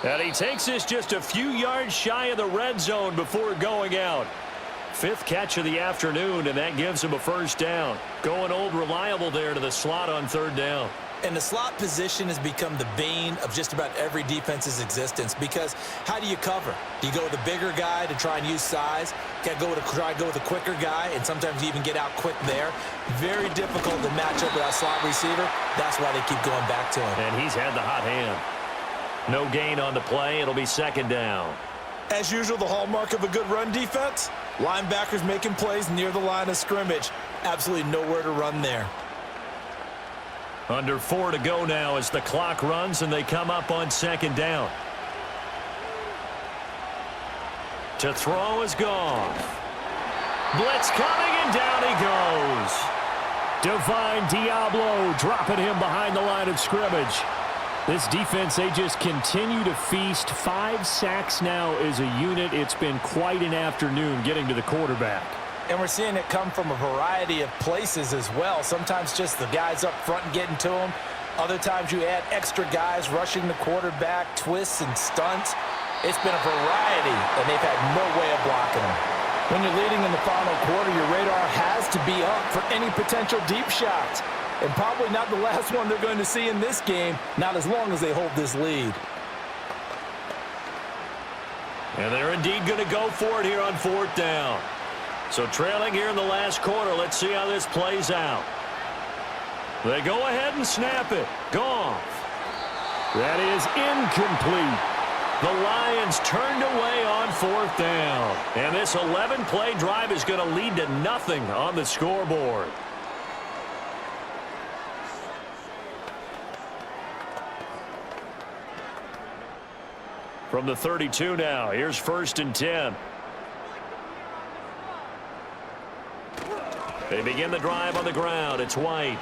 And he takes this just a few yards shy of the red zone before going out. 5th catch of the afternoon, and that gives him a 1st down. Going old reliable there to the slot on 3rd down. And the slot position has become the bane of just about every defense's existence, because how do you cover? Do you go with a bigger guy to try and use size? Try to go with a quicker guy, and sometimes you even get out quick there. Very difficult to match up with that slot receiver. That's why they keep going back to him. And he's had the hot hand. No gain on the play. It'll be 2nd down. As usual, the hallmark of a good run defense, linebackers making plays near the line of scrimmage. Absolutely nowhere to run there. Under 4 to go now as the clock runs and they come up on 2nd down. To throw is Goff. Blitz coming and down he goes. Divine Diablo dropping him behind the line of scrimmage. This defense, they just continue to feast. 5 sacks now as a unit. It's been quite an afternoon getting to the quarterback. And we're seeing it come from a variety of places as well. Sometimes just the guys up front and getting to him. Other times you add extra guys rushing the quarterback, twists and stunts. It's been a variety, and they've had no way of blocking him. When you're leading in the final quarter, your radar has to be up for any potential deep shots. And probably not the last one they're going to see in this game, not as long as they hold this lead. And they're indeed going to go for it here on 4th down. So trailing here in the last quarter, let's see how this plays out. They go ahead and snap it. Goff. That is incomplete. The Lions turned away on 4th down. And this 11-play drive is going to lead to nothing on the scoreboard. From the 32 now, here's 1st and 10. They begin the drive on the ground. It's White.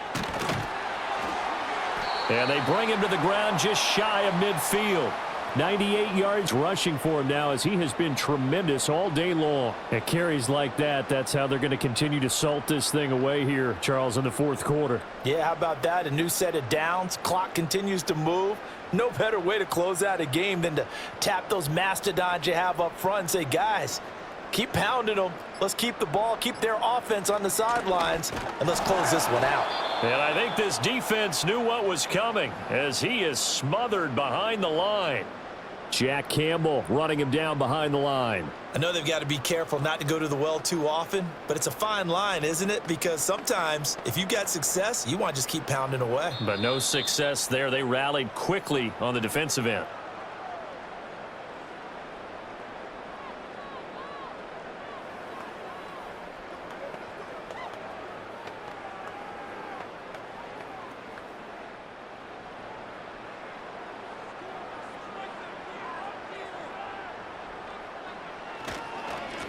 And they bring him to the ground just shy of midfield. 98 yards rushing for him now as he has been tremendous all day long. At carries like that, that's how they're going to continue to salt this thing away here, Charles, in the 4th quarter. Yeah, how about that? A new set of downs. Clock continues to move. No better way to close out a game than to tap those mastodons you have up front and say, guys, keep pounding them. Let's keep the ball, keep their offense on the sidelines, and let's close this one out. And I think this defense knew what was coming as he is smothered behind the line. Jack Campbell running him down behind the line. I know they've got to be careful not to go to the well too often, but it's a fine line, isn't it? Because sometimes if you got success, you want to just keep pounding away. But no success there. They rallied quickly on the defensive end.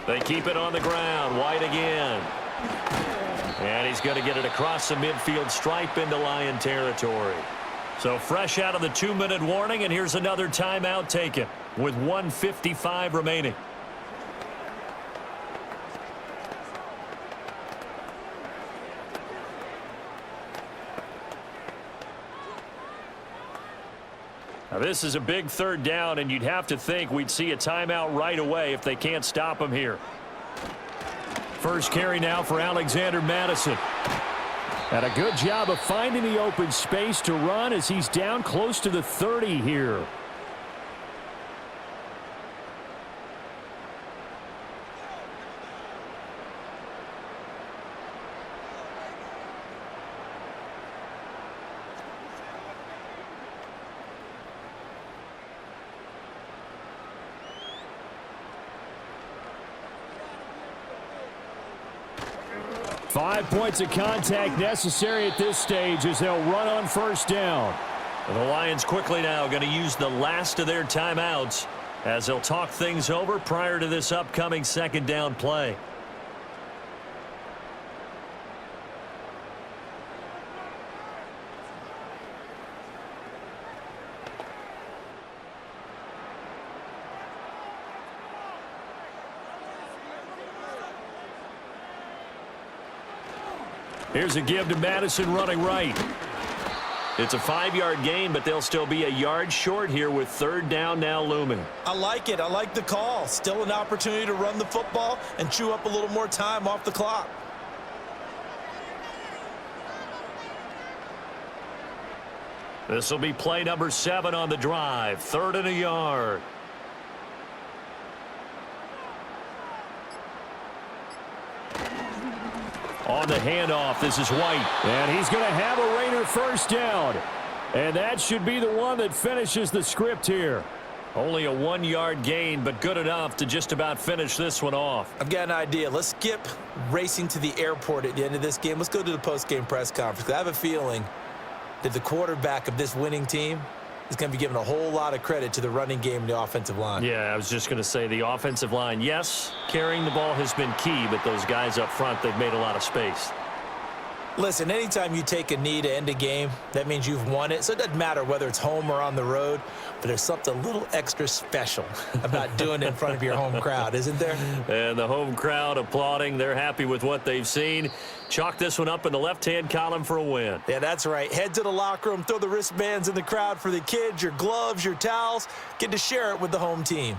They keep it on the ground. White again. And he's going to get it across the midfield stripe into Lion territory. So fresh out of the 2-minute warning, and here's another timeout taken with 1:55 remaining. Now this is a big 3rd down, and you'd have to think we'd see a timeout right away if they can't stop him here. First carry now for Alexander Madison. And a good job of finding the open space to run as he's down close to the 30 here. Five points of contact necessary at this stage as they'll run on 1st down. And the Lions quickly now going to use the last of their timeouts as they'll talk things over prior to this upcoming 2nd down play. Here's a give to Madison running right. It's a 5-yard gain, but they'll still be a yard short here with third down now looming. I like it. I like the call. Still an opportunity to run the football and chew up a little more time off the clock. This will be play number 7 on the drive. 3rd and a yard. On the handoff, this is White. And he's going to have a Raider first down. And that should be the one that finishes the script here. Only a 1-yard gain, but good enough to just about finish this one off. I've got an idea. Let's skip racing to the airport at the end of this game. Let's go to the post-game press conference. I have a feeling that the quarterback of this winning team is going to be giving a whole lot of credit to the running game and the offensive line. Yeah, I was just going to say the offensive line, yes, carrying the ball has been key, but those guys up front, they've made a lot of space. Listen, anytime you take a knee to end a game, that means you've won it. So it doesn't matter whether it's home or on the road, but there's something a little extra special about doing it in front of your home crowd, isn't there? And the home crowd applauding. They're happy with what they've seen. Chalk this one up in the left-hand column for a win. Yeah, that's right. Head to the locker room, throw the wristbands in the crowd for the kids, your gloves, your towels. Get to share it with the home team.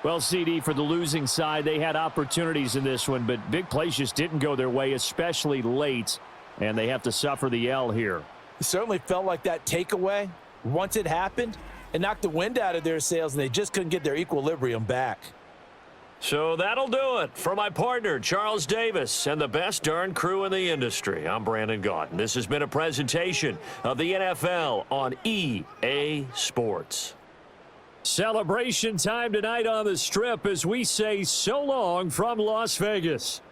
Well, CD, for the losing side, they had opportunities in this one, but big plays just didn't go their way, especially late, and they have to suffer the L here. It certainly felt like that takeaway, once it happened, it knocked the wind out of their sails, and they just couldn't get their equilibrium back. So that'll do it. For my partner, Charles Davis, and the best darn crew in the industry, I'm Brandon Gaudin. This has been a presentation of the NFL on EA Sports. Celebration time tonight on the Strip as we say so long from Las Vegas.